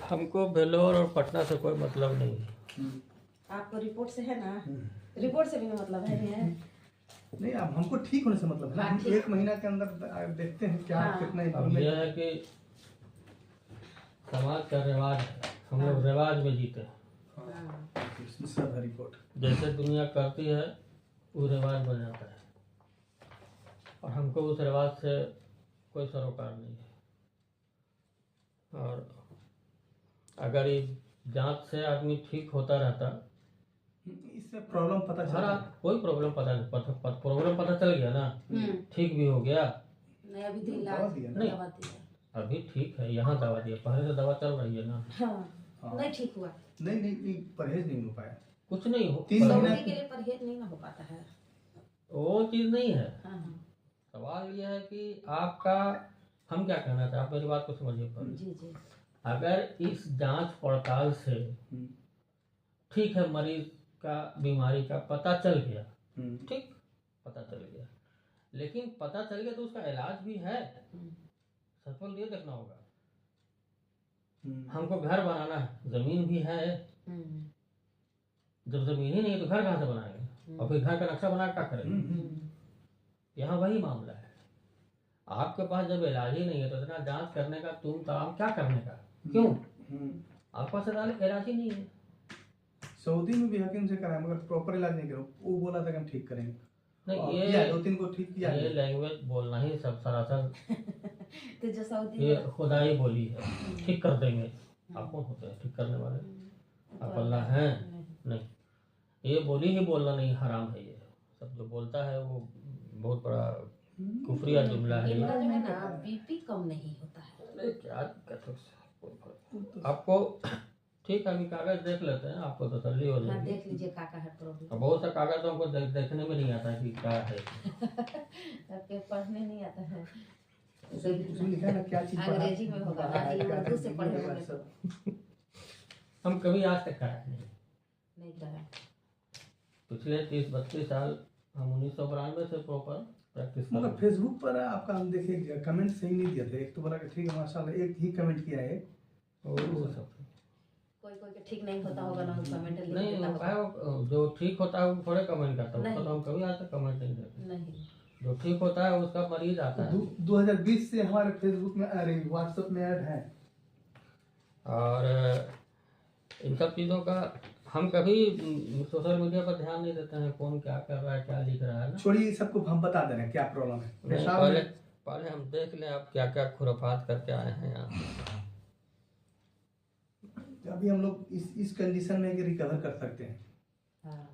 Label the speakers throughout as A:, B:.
A: हमको बेलोर और पटना से कोई मतलब नहीं है।
B: आपको रिपोर्ट से है ना? रिपोर्ट से भी मतलब है
C: नहीं, अब हमको ठीक होने से मतलब है। हम 1 महीना के अंदर देखते हैं क्या कितना
A: अब
C: इम्प्रूवमेंट
A: यह है कि समाज का रिवाज है, हम लोग रिवाज में जीते हैं।
C: सब है रिपोर्ट।
A: जैसे दुनिया करती है वो रिवाज बन जाता है, और हमको उस रिवाज से कोई सरोकार नहीं है। और अगर ये जांच से आदमी ठीक होता रहता,
C: इससे प्रॉब्लम पता चला।
A: हमारा कोई प्रॉब्लम प्रॉब्लम पता चल गया ना, ठीक भी हो गया।
B: नहीं अभी तो
C: दवा
B: इलाज
C: दिया ना?
A: नहीं
B: दवा दिया।
A: अभी ठीक है, यहाँ दवा दिया, पहले से दवा चल रही है ना।
B: हाँ नहीं ठीक हुआ।
C: नहीं, परहेज नहीं हो पाया।
A: कुछ नहीं हो,
C: 3 महीना
B: सऊदी के लिए परहेज नहीं ना हो पाता है।
A: वो चीज़ नहीं है।
B: हाँ
A: सवाल यह है कि आपका, हम क्या कहना चाहते हैं, आप मेरी बात को समझिए पहले।
B: जी जी।
A: अगर इस जांच पड़ताल से ठीक है, मरीज का बीमारी का पता चल गया, ठीक पता चल गया, लेकिन पता चल गया तो उसका इलाज भी है। सफल ये देखना होगा। हमको घर बनाना है, जमीन भी है। जब जमीन ही नहीं है तो घर कहाँ से बनाएंगे, और फिर घर का नक्शा बना क्या करेंगे। यहाँ वही मामला है। आपके पास जब इलाज ही नहीं है तो इतना जांच करने का तुम काम क्या करने का, क्यों? आपके पास इलाज ही नहीं है।
C: सऊदी में भी हकीम से कराया मगर प्रॉपर इलाज नहीं करो। वो बोला था कि हम ठीक करेंगे।
A: नहीं,
C: ये 2-3 को ठीक किया।
A: ये लैंग्वेज बोलना ही सब सरासर
B: तो जो सऊदी
A: ये खुदा ही बोली है, ठीक कर देंगे। आप कौन होते हैं ठीक करने वाले? आप अल्लाह हैं? नहीं, ये बोली ही बोलना नहीं हराम है। ये सब जो बोलता है वो बहुत बड़ा कुफरिया जुमला है।
B: इनका जो है ना बीपी कम नहीं होता है।
A: अरे क्या दिक्कत है उससे? आपको ठीक है, अभी कागज देख लेते हैं, आपको तसल्ली हो
B: हाँ
A: जाएगी।
B: देख लीजिए का है प्रॉब्लम।
A: अब बहुत सा कागज तो हमको देखने में नहीं आता कि क्या है।
B: आपके पढ़ने नहीं आता है।
C: उसमें लिखा है ना क्या चीज
B: अंग्रेजी में होगा ना, ये उर्दू से पढ़े होंगे तो।
A: हम कभी आज तक कराए नहीं
B: करा।
A: पिछले 30-32 साल हम 1992 से प्रॉपर प्रैक्टिस कर
C: मगर
A: रहे हैं।
C: फेसबुक पर आपका हम देखे कमेंट सही नहीं दिया था। एक तो बोला कि ठीक है माशाल्लाह, एक ही कमेंट किया है।
A: और वो सब
B: कोई कोई के ठीक नहीं होता होगा ना, वो कमेंट लिख
A: नहीं
B: देता
A: होता
B: होगा।
A: है। जो ठीक होता है वो थोड़े कमेंट करता है,
B: नहीं।
A: उसका तो हम कभी आज तक कमेंट नहीं देते।
B: नहीं
A: जो ठीक होता है उसका मरीज आता है।
C: 2020 से हमारे फेसबुक में आ रही, व्हाट्सएप में ऐड है।
A: और इन सब चीज़ों का हम कभी सोशल मीडिया पर ध्यान नहीं देते हैं, कौन क्या कर रहा है, क्या लिख रहा है ना।
C: छोड़िए सबको हम बता दे रहे हैं क्या प्रॉब्लम है।
A: नहीं, पहले हम देख लें आप क्या क्या खुराफात करके आए हैं यहाँ।
C: अभी हम लोग इस कंडीशन में रिकवर कर सकते हैं।
B: हाँ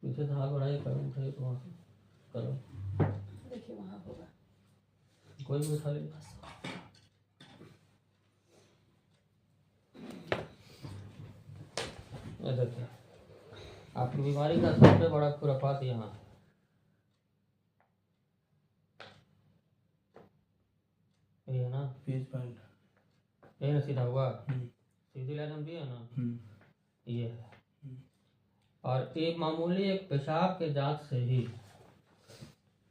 A: पीछे से हाथ बढ़ाइए, कमेंट है तो वहाँ से करो।
B: देखिए वहाँ होगा।
A: कोई भी उठा ले। ये देखिए, आपकी बीमारी का सबसे बड़ा खुराफात यहाँ है। ये है ना
C: पेज पॉइंट,
A: ये ना सीधा हुआ, सीधी लाइन हम दिए ना, ये है। और एक मामूली एक पेशाब के जांच से ही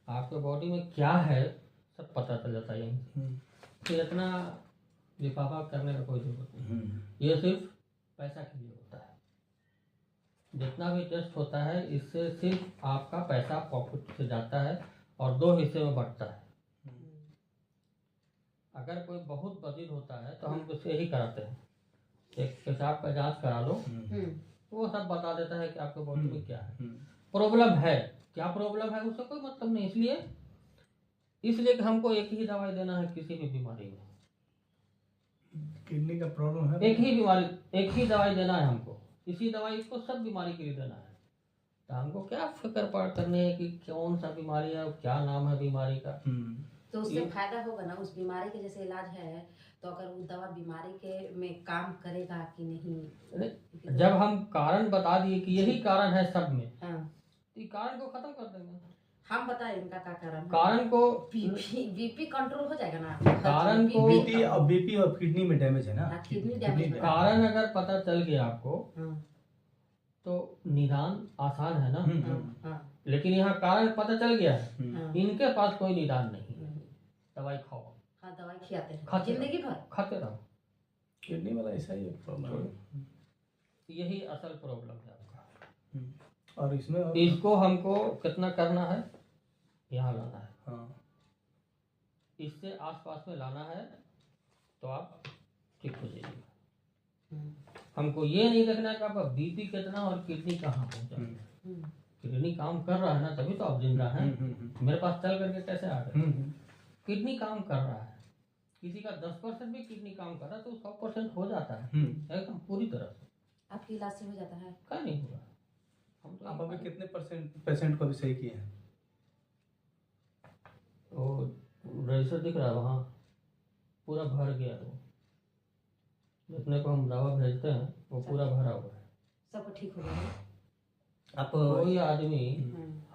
A: आपके बॉडी में क्या है सब पता चल जाता है यहीं। तो इतना लिफाफा करने का कोई जरूरत नहीं। ये सिर्फ पैसा के लिए होता है। जितना भी टेस्ट होता है इससे सिर्फ आपका पैसा पॉकेट से जाता है और 2 हिस्से में बंटता है। अगर कोई बहुत बदील होता है तो हम उससे यही कराते हैं, एक पेशाब का जांच करा लो, वो सब बता देता है कि आपके बॉडी में क्या है, प्रॉब्लम है, क्या प्रॉब्लम है उससे कोई मतलब नहीं। इसलिए कि हमको एक ही दवाई देना है किसी भी बीमारी में।
C: किडनी का प्रॉब्लम है,
A: एक ही बीमारी, एक ही दवाई देना है हमको। इसी दवाई को सब बीमारी के लिए देना है। तो हमको क्या फिक्र पड़ करनी है कि कौन सा बीमारी है, क्या नाम है बीमारी का।
B: तो उससे फायदा होगा ना, उस बीमारी के जैसे इलाज है तो अगर वो दवा बीमारी के में काम करेगा कि नहीं।
A: जब हम कारण बता दिए कि यही कारण है सब में,
B: हाँ
A: तो कारण को खत्म कर देंगे।
B: हम बताएं इनका क्या कारण है।
A: कारण को
B: बीपी कंट्रोल हो जाएगा ना।
A: कारण को
C: बीपी और किडनी में डैमेज है ना।
B: Kidney damage.
A: कारण अगर पता चल गया आपको तो निदान आसान है ना। लेकिन यहाँ कारण पता चल गया है, इनके पास कोई निदान नहीं है। दवाई खाओ।
B: हाँ दवाई दवाई खिलाते हैं
A: खाते
B: जिंदगी भर।
A: खाते रहो।
C: किडनी वाला ऐसा ही प्रॉब्लम है।
A: यही असल प्रॉब्लम है आपका।
C: और इसमें और
A: इसको हमको कितना करना है, यहाँ लाना है,
C: हाँ
A: इससे आसपास में लाना है तो आप ठीक हो जाइए। हमको ये नहीं देखना है कि आपका बीपी कितना और किडनी कहाँ पहुँचा। किडनी काम कर रहा है ना, तभी तो आप जिंदा हैं। मेरे पास चल करके कैसे आ गए? किडनी काम कर रहा है। किसी का 10% भी किडनी काम कर रहा है तो 100% हो जाता है एकदम पूरी तरह से।
B: आपके इलाज से हो जाता है?
A: क्या नहीं होगा। हम तो
C: आप अभी कितने पेशेंट को भी सही किए हैं?
A: वो रजिस्टर दिख रहा है वहाँ, पूरा भर गया वो। जितने को हम दवा भेजते हैं वो पूरा भरा हुआ है।
B: सब ठीक हो गया?
C: आप
A: कोई आदमी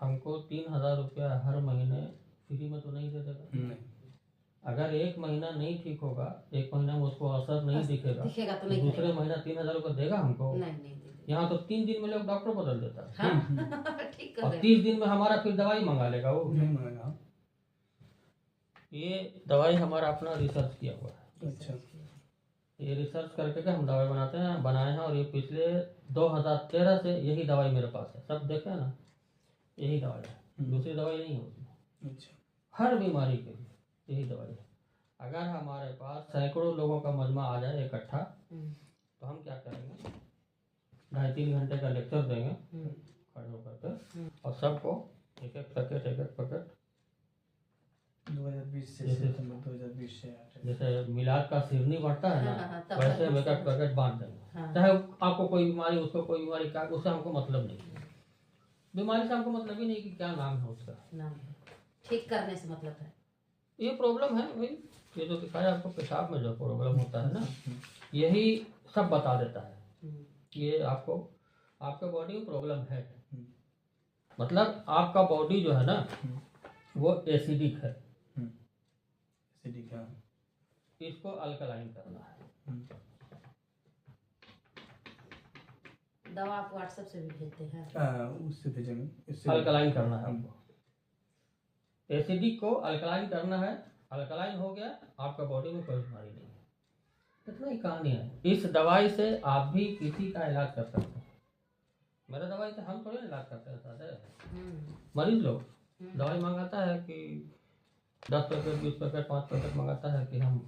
A: हमको 3,000 रुपया हर महीने फ्री में तो नहीं दे देगा। अगर 1 महीना नहीं ठीक होगा, 1 महीना में उसको असर नहीं दिखेगा
B: तो नहीं
A: दूसरे महीना 3,000 रुपया देगा हमको?
B: नहीं
A: यहाँ तो 3 दिन में लोग डॉक्टर बदल देता है।
B: हाँ? ठीक कर
A: और
B: रहे हैं।
A: 30 दिन में हमारा फिर दवाई मंगा लेगा वो।
C: नहीं मांगा।
A: ये दवाई हमारा अपना रिसर्च किया हुआ है।
C: अच्छा,
A: ये रिसर्च करके के हम दवाई बनाए हैं और ये पिछले 2013 से यही दवाई मेरे पास है। सब देखे ना, यही दवाई है, दूसरी दवाई नहीं है उसमें।
C: अच्छा,
A: हर बीमारी के लिए यही दवाई है। अगर हमारे पास सैकड़ों लोगों का मजमा आ जाए इकट्ठा, तो हम क्या करेंगे, 2.5-3 घंटे का लेक्चर देंगे खड़े होकर के, और सबको एक एक पैकेट
C: 2020 से
A: जैसे-
C: सितंबर 2020 से
A: जैसे मिलाद का सिरनी बढ़ता है ना,
B: तब
A: वैसे हम एक
B: तक
A: पैकेट बांट देंगे।
B: हाँ।
A: चाहे आपको कोई बीमारी, उसको कोई बीमारी, क्या, उससे हमको मतलब नहीं है। बीमारी से हमको मतलब ही नहीं कि क्या नाम है उसका।
B: नाम है, ठीक करने से मतलब है।
A: ये प्रॉब्लम है भाई, ये जो दिखाया आपको पेशाब में जो प्रॉब्लम होता है ना, यही सब बता देता है। ये आपको आपके बॉडी में प्रॉब्लम है, मतलब आपका बॉडी जो है ना वो एसिडिक है,
C: एसिडिक है।
A: इसको अल्कलाइन करना है।
B: दवा आप व्हाट्सएप से भी भेजते हैं?
C: उससे भेजेंगे, इससे
A: अल्कलाइन करना है आपको, एसिडिक को अल्कलाइन करना है। अल्कलाइन हो गया, आपका बॉडी में कोई बीमारी नहीं है। इतना ही कहानी है। इस दवाई से आप भी किसी का इलाज कर सकते हैं। मेरा दवाई से हम थोड़ी इलाज करते हैं साथ। मरीज लोग दवाई मंगाता है कि 10 पैकेट 20 पैकेट 5 पैकेट मंगाता है कि हम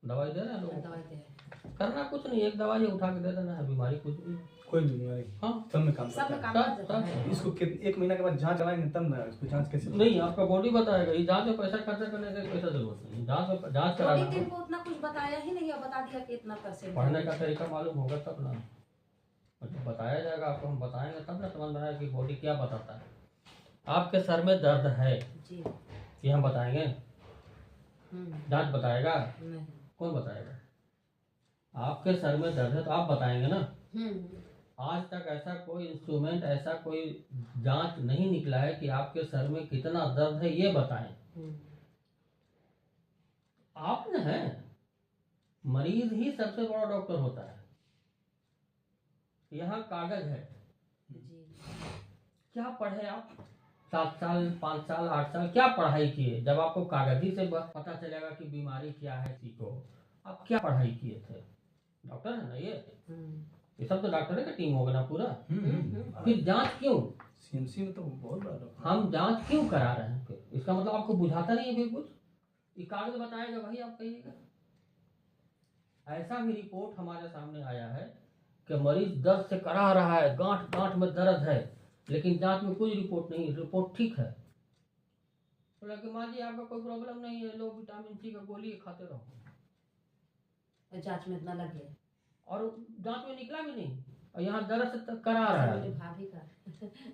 A: दवाई दे रहे हैं लोगों
B: दवाई
A: को।
B: दे रहे हैं।
A: करना कुछ नहीं, एक दवाई उठा के दे देना है, बीमारी कुछ भी।
C: कोई भी बीमारी
A: हाँ,
C: सब में काम
B: सब
C: करता
B: में
C: है।
B: काम कर देता है।
C: इसको 1 महीना के बाद जांच कराएंगे तब ना, इसको जांच कैसे?
A: नहीं, आपका बॉडी बताएगा। ये जांच में पैसा खर्चा करने की पैसा जरूरत नहीं, जांच कराना
B: बॉडी
A: है।
B: इनको उतना कुछ बताया ही नहीं, और बता दिया कि इतना %
A: पढ़ने का तरीका मालूम होगा तब ना, मतलब बताया जाएगा आपको, हम बताएंगे तब ना समझ में आएगा कि बॉडी क्या बताता है। आपके सर में दर्द है,
B: जी।
A: ये हम बताएंगे? जांच बताएगा?
B: नहीं।
A: कौन बताएगा? आपके सर में दर्द है तो आप बताएंगे ना। आज तक ऐसा कोई इंस्ट्रूमेंट, ऐसा कोई जांच नहीं निकला है कि आपके सर में कितना दर्द है ये बताएं। आप न है, मरीज ही सबसे बड़ा डॉक्टर होता है। यहाँ कागज है,
B: जी।
A: क्या पढ़े आप? 7 साल 5 साल 8 साल क्या पढ़ाई किए? जब आपको कागज ही से पता चलेगा कि बीमारी क्या है, सीखो। आप क्या पढ़ाई किए थे? डॉक्टर है ना ये सब तो डॉक्टर का टीम होगा ना पूरा। फिर जांच क्यों?
C: सीएमसी में तो बहुत बड़ा डॉक्टर।
A: हम जांच क्यों करा रहे हैं फिर? इसका मतलब आपको बुझाता नहीं है फिर कुछ? ये कागज बताएगा वही आप कहिएगा। ऐसा भी रिपोर्ट हमारे सामने आया है कि मरीज दर्द से करा रहा है, गांठ में दर्द है, लेकिन जांच में कोई रिपोर्ट नहीं, रिपोर्ट ठीक है। बोला कि माँ जी आपका कोई प्रॉब्लम नहीं है, लो विटामिन सी का गोली खाते रहो।
B: जांच में इतना लग गया
A: और जांच में निकला भी नहीं, और यहाँ दर्द से करा रहा
B: मेरे
A: है।
B: भाभी का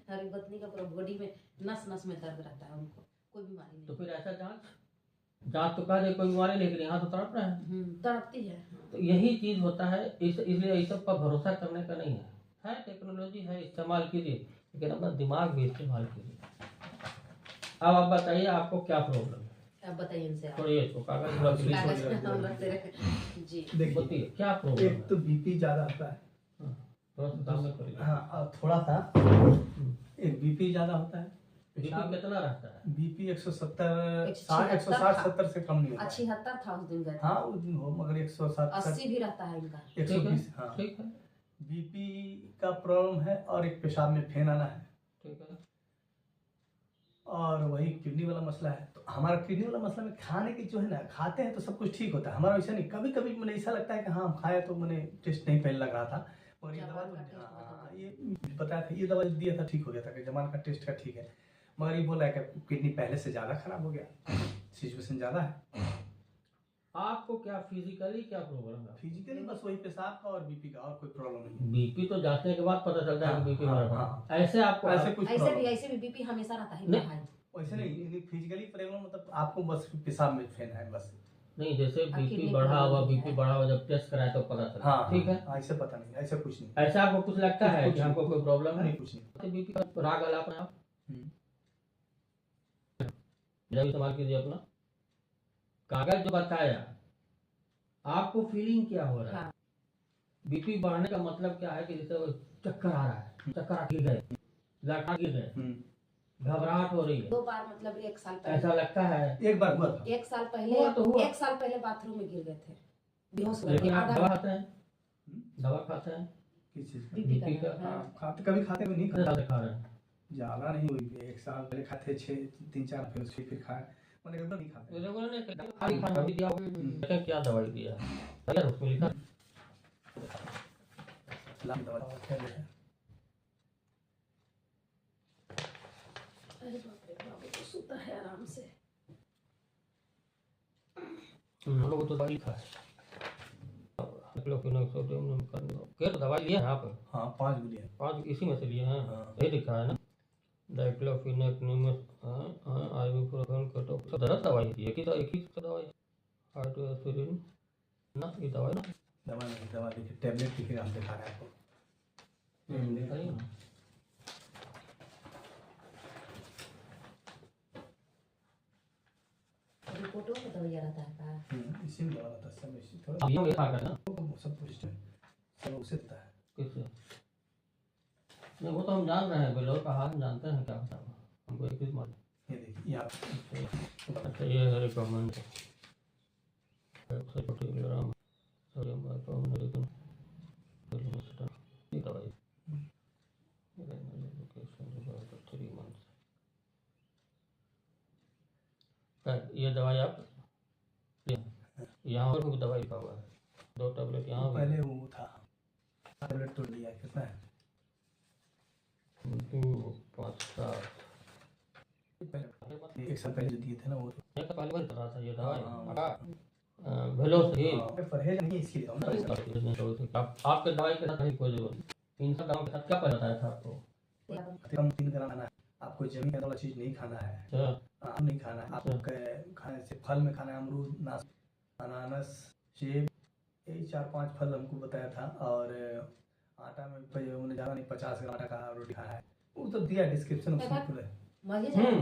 B: हमारी पत्नी का पूरा बॉडी में नस में दर्द रहता है, उनको कोई बीमारी नहीं।
A: तो फिर ऐसा जांच तो कह दे कोई बीमारी, लेकिन यहाँ तो तड़प रहे हैं।
B: तड़पती है।
A: तो यही चीज होता है, इसलिए इस सब पर भरोसा करने का नहीं है। टेक्नोलॉजी है, इस्तेमाल कीजिए, लेकिन अपना दिमाग भी इस्तेमाल कीजिए। अब आप बताइए आपको क्या प्रॉब्लम है?
B: अब बताइए इनसे आप।
A: थोड़ी इसको कागज थोड़ा सी
B: कागज में हम रखते रहे। जी।
C: देखिए,
A: बताइए क्या प्रॉब्लम
C: एक तो बीपी ज्यादा होता है।
A: थोड़ा सा सामने करिए।
C: हाँ, और थोड़ा सा एक बीपी ज्यादा होता है,
A: बीपी कितना रहता है?
C: बीपी 170 160 70 से कम नहीं होता है।
B: 76 था उस दिन गए थे।
C: हाँ उस दिन हो, मगर 107
B: 80 भी रहता है इनका।
C: 120। हाँ
A: ठीक है,
C: बीपी का प्रॉब्लम है और एक पेशाब में फेन आना है
A: ठीक है।
C: और वही किडनी वाला मसला है। तो हमारा किडनी वाला मसला में खाने की जो है ना, खाते हैं तो सब कुछ ठीक होता है हमारा, वैसा नहीं। कभी कभी मैंने ऐसा लगता है कि हाँ हम खाए तो मैंने टेस्ट नहीं पहले लग रहा था, और ये दवा तो ये बताया था, ये दवा दिया था ठीक हो गया था कि जमान का टेस्ट का ठीक है, मगर ये बोला है कि किडनी पहले से ज़्यादा खराब हो गया, सिचुएशन ज़्यादा है।
A: आपको क्या फिजिकली क्या प्रॉब्लम है?
C: फिजिकली बस वही पेशाब का और बीपी का, और कोई प्रॉब्लम नहीं।
A: बीपी तो जांचने के बाद पता चलता है कि बीपी
C: हाँ,
A: हमारा
C: हाँ।
A: ऐसे आपको
C: ऐसे कुछ problem
B: ऐसे भी बीपी हमेशा रहता है
A: नहीं।
B: भाई।
C: वैसे नहीं, फिजिकली प्रॉब्लम मतलब आपको बस पेशाब में फेन है बस।
A: नहीं, जैसे बीपी
B: किडनी
A: बढ़ा हुआ,
B: प्रॉब्लम
A: बीपी
B: है।
A: बढ़ा हुआ जब टेस्ट कराए तो पता चला।
C: हाँ
A: ठीक है,
C: ऐसे पता नहीं, ऐसा कुछ नहीं,
A: ऐसा आपको कुछ लगता है
C: कुछ
A: कि
C: नहीं।
A: हमको कोई प्रॉब्लम है?
C: नहीं कुछ नहीं।
A: बीपी का राग अलाप है आप
C: हम्म।
A: जब इस्तेमाल कीजिए अपना कागज जो बताया, आपको फीलिंग क्या हो रहा है?
B: हाँ।
A: बीपी बढ़ने का मतलब क्या है कि जैसे वो चक्कर आ रहा है, चक्कर गिर गए, लटा गिर गए, घबराहट हो रही है,
B: 2 बार मतलब 1 साल पहले।
A: ऐसा लगता है?
C: एक बार हुआ था।
B: 1 साल
A: हुआ
B: पहले
A: तो हुआ।
B: 1 साल पहले बाथरूम में गिर गए थे, बेहोश हो गए
A: लेकिन
B: थे।
A: आप
B: आधा
A: दवा खाते हैं? दवा खाते हैं?
C: किस चीज का?
B: बीपी
A: बीपी
B: का।
A: का?
B: हाँ।
C: हाँ, खाते कभी खाते कभी नहीं
A: कितने
C: खाते,
A: साल से खा रहे हैं?
C: ज्यादा नहीं हुई। 1 साल पहले खाते, 3-4 फिर खाए, मैंने रेगुलर नहीं खाते।
A: रेगुलर नहीं खाली खाना भी दिया होगा। क्या दवाई दिया है उसमें लिखा?
C: दवा क्या है?
B: अरे बाप रे बाप, तो सोता है आराम से।
A: हम लोग तो दवाई लिखा है, क्या दवाई लिया है आप?
C: हाँ 5 गोलियां।
A: 5 इसी में से लिए हैं?
C: हाँ।
A: यही लिखा है ना, डाइक्लोफिनेक निमस आइबुप्रोफेन केटो, सब दर्द दवाई दी है कि एक ही दवाई? हाइड्रोएस्पिरिन ना, ये दवाई ना
C: दवा नहीं, दवा देखिए टैबलेट लिखे हम दिखा रहे हैं आपको।
A: बताइए ना।
B: रिपोर्टों में दवाइया रहता है का?
C: इसी में दवा रहता है, सब इसी
A: अब
C: थोड़ा
A: ये मेरे खा कर ना
C: सब कुछ सब उसे देता है।
A: किससे? नहीं, वो तो हम जान रहे हैं, बेलोर का हाल हम जानते हैं क्या होता है, हमको एक चीज मालूम।
C: ये देखिए, ये आप
A: अच्छा, ये है रिकमेंड ग्राम सोडियम बाइकार्बोनेट, ये दवाई 3 मंथ। ये दवाई आप यहाँ पर भी दवाई लिखा हुआ है, 2 टैबलेट यहाँ भी।
C: पहले वो था टैबलेट तो लिया, कितना है?
A: 2, 5, 7
C: 1 साल पहले जो दिए थे ना वो।
A: एक पहले बंद कर रहा था ये दवाई
C: हाँ।
A: भेलो से।
C: परहेज नहीं इसलिए
A: आपके दवाई के साथ नहीं कोई जरूरत नहीं। इन सब दवाओं के साथ क्या बताया था आपको?
C: कम 3 ग्राम खाना है आपको, जमीन वाला चीज नहीं खाना है,
A: अच्छा,
C: आम नहीं खाना है आपको, खाने से फल में खाना है अमरूद, नाशपाती, अनानास, सेब, यही 4-5 फल हमको बताया था। और आटा में उन्होंने ज़्यादा नहीं, 50 ग्राम आटा का रोटी खाना है, वो तो दिया डिस्क्रिप्शन उसमें पूरा।
B: मर ही जाएगा,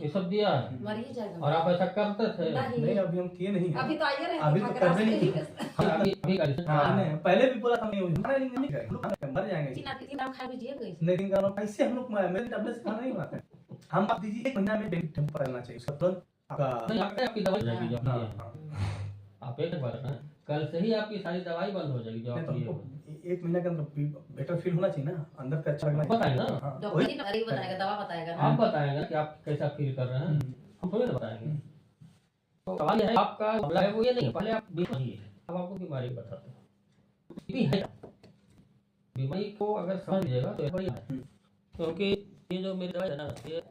A: ये सब दिया है
B: मर ही जाएगा।
A: और आप ऐसा करते थे?
C: नहीं अभी हम किए नहीं हैं।
B: अभी तो आइए रहे
C: अभी तो कर नहीं।
A: अभी
C: हाँ नहीं, पहले भी बोला था नहीं, हमारा नहीं करेंगे, हम लोग मर जाएंगे।
B: 3 नाम खा लीजिए गई।
C: नहीं 3 ग्राम कैसे हम लोग मेरे टैबलेट से खाना नहीं बनाते हैं। हम आप दीजिए 1 महीना में डेली टेम्पर रहना चाहिए उसका तुरंत आपका।
A: आपकी दवाई जाएगी जो
C: हाँ,
A: आपकी है।
C: हाँ।
A: आप एक बार ना, कल से ही आपकी सारी दवाई बंद हो जाएगी जो
C: नहीं, तो
A: आपकी है।
C: हमको 1 महीना के अंदर बेटर फील होना चाहिए ना, अंदर से अच्छा लगना
A: बताइए ना,
C: हाँ,
B: डॉक्टर
C: वही।
B: ही बताएगा, दवा बताएगा ना।
A: आप बताएंगे कि आप कैसा फील कर रहे हैं, हम थोड़ी ना बताएंगे। तो सवाल है आपका मामला है वो ये नहीं है, पहले आप बीमारी है, अब आपको बीमारी बताते हैं। बीपी है, बीमारी को अगर समझ लीजिएगा तो बढ़िया है, क्योंकि ये जो मेरी दवाई है ना, ये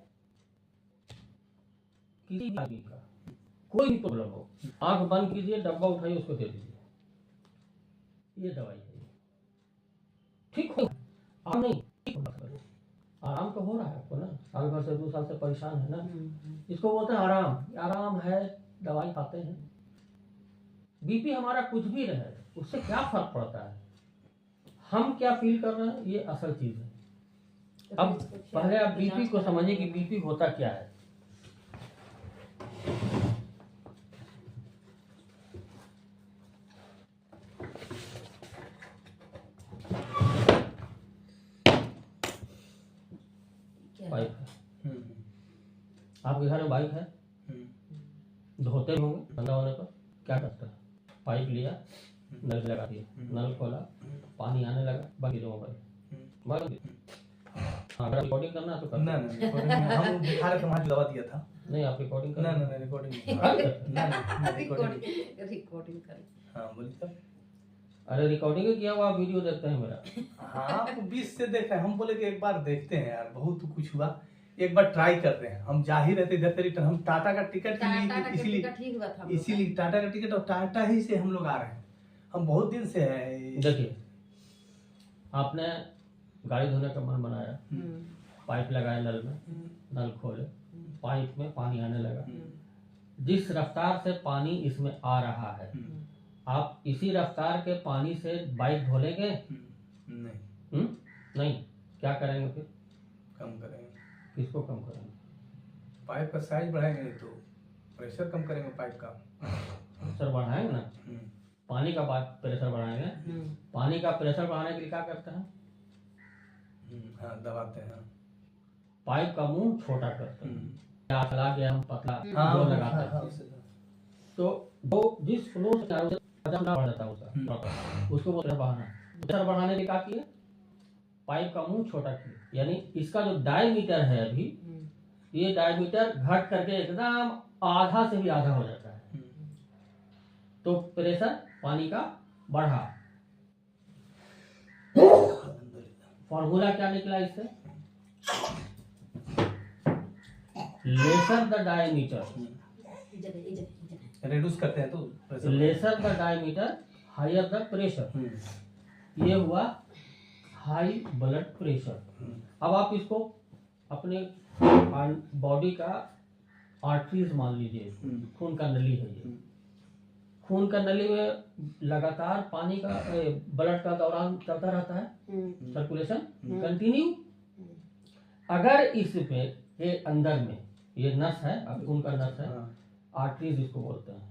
A: किसी भी आदमी का कोई भी प्रॉब्लम हो, आंख बंद कीजिए, डब्बा उठाइए, उसको दे दीजिए, ये दवाई है, ठीक हो आराम नहीं, ठीक हो जाएगा। आराम तो हो रहा है आपको ना, साल भर से 2 साल से परेशान है ना, इसको बोलते हैं आराम। आराम है, दवाई खाते हैं। बीपी हमारा कुछ भी रहे, उससे क्या फर्क पड़ता है, हम क्या फील कर रहे हैं, ये असल चीज है। अब पहले आप बीपी को समझिए कि बीपी होता क्या है। पाइप है, आपके घर में बाइक है, धोते भी होंगे, ठंडा होने पर क्या करते हैं? पाइप लिया, नल लगा दिया, नल खोला, पानी आने लगा, बाकी जो मोबाइल बंद। हाँ, अगर रिकॉर्डिंग करना है तो करना।
C: ना रिकॉर्डिंग हम बुखार का वहाँ दवा दिया था।
A: नहीं, आप रिकॉर्डिंग
C: ना
A: करना।
C: ना रिकॉर्डिंग
B: रिकॉर्डिंग कर।
C: हाँ बोलिए तब।
A: अरे रिकॉर्डिंग किया हुआ आप वीडियो देखते हैं मेरा।
C: हाँ आप 20 से देख रहे हैं, हम बोले कि एक बार देखते हैं यार, बहुत कुछ हुआ, एक बार ट्राई करते हैं। हम जा ही रहते इधर से रिटर्न, हम टाटा का टिकट इसीलिए टाटा का टिकट और टाटा ही से हम लोग आ रहे हैं। हम बहुत दिन से है।
A: देखिए, आपने गाड़ी धोने का मन बनाया, पाइप लगाया नल में, नल खोले, पाइप में पानी आने लगा। जिस रफ्तार से पानी इसमें आ रहा है, आप इसी रफ्तार के पानी से बाइक धो लेंगे?
C: नहीं।
A: नहीं। क्या करेंगे फिर?
C: कम करेंगे।
A: किसको कम करेंगे?
C: पाइप का साइज बढ़ाएंगे, नहीं तो प्रेशर कम करेंगे पाइप का।
A: प्रेशर बढ़ाएंगे ना, पानी का प्रेशर बढ़ाएंगे। पानी का प्रेशर बढ़ाने के लिए क्या करते हैं?
C: हाँ दबाते हैं।
A: पाइप का मुंह छोटा करते हैं, चला गया हम पतला
C: हाँ,
A: जो लगाते हैं। तो वो जिस फ्लो से वजन बढ़ जाता है उसको वो बढ़ाना। प्रेशर बढ़ाने के लिए क्या किए? पाइप का मुंह छोटा किया, यानी इसका जो डायमीटर है अभी, ये डायमीटर घट करके एकदम आधा से भी आधा हो जाता है। तो प्रेशर पानी का बढ़ा। फॉर्मूला क्या निकला इससे? लेसर द डायमीटर,
C: रिड्यूस करते हैं तो
A: lesser the diameter higher the pressure. ये हुआ हाई ब्लड प्रेशर। अब आप इसको अपने बॉडी का आर्टरीज मान लीजिए, खून का नली है ये। खून का नली में लगातार पानी का ब्लड का दौरान चलता रहता है, सर्कुलेशन कंटिन्यू। अगर इसमें के अंदर में ये नस है, अब खून का नस है, आर्टरीज इसको बोलते हैं,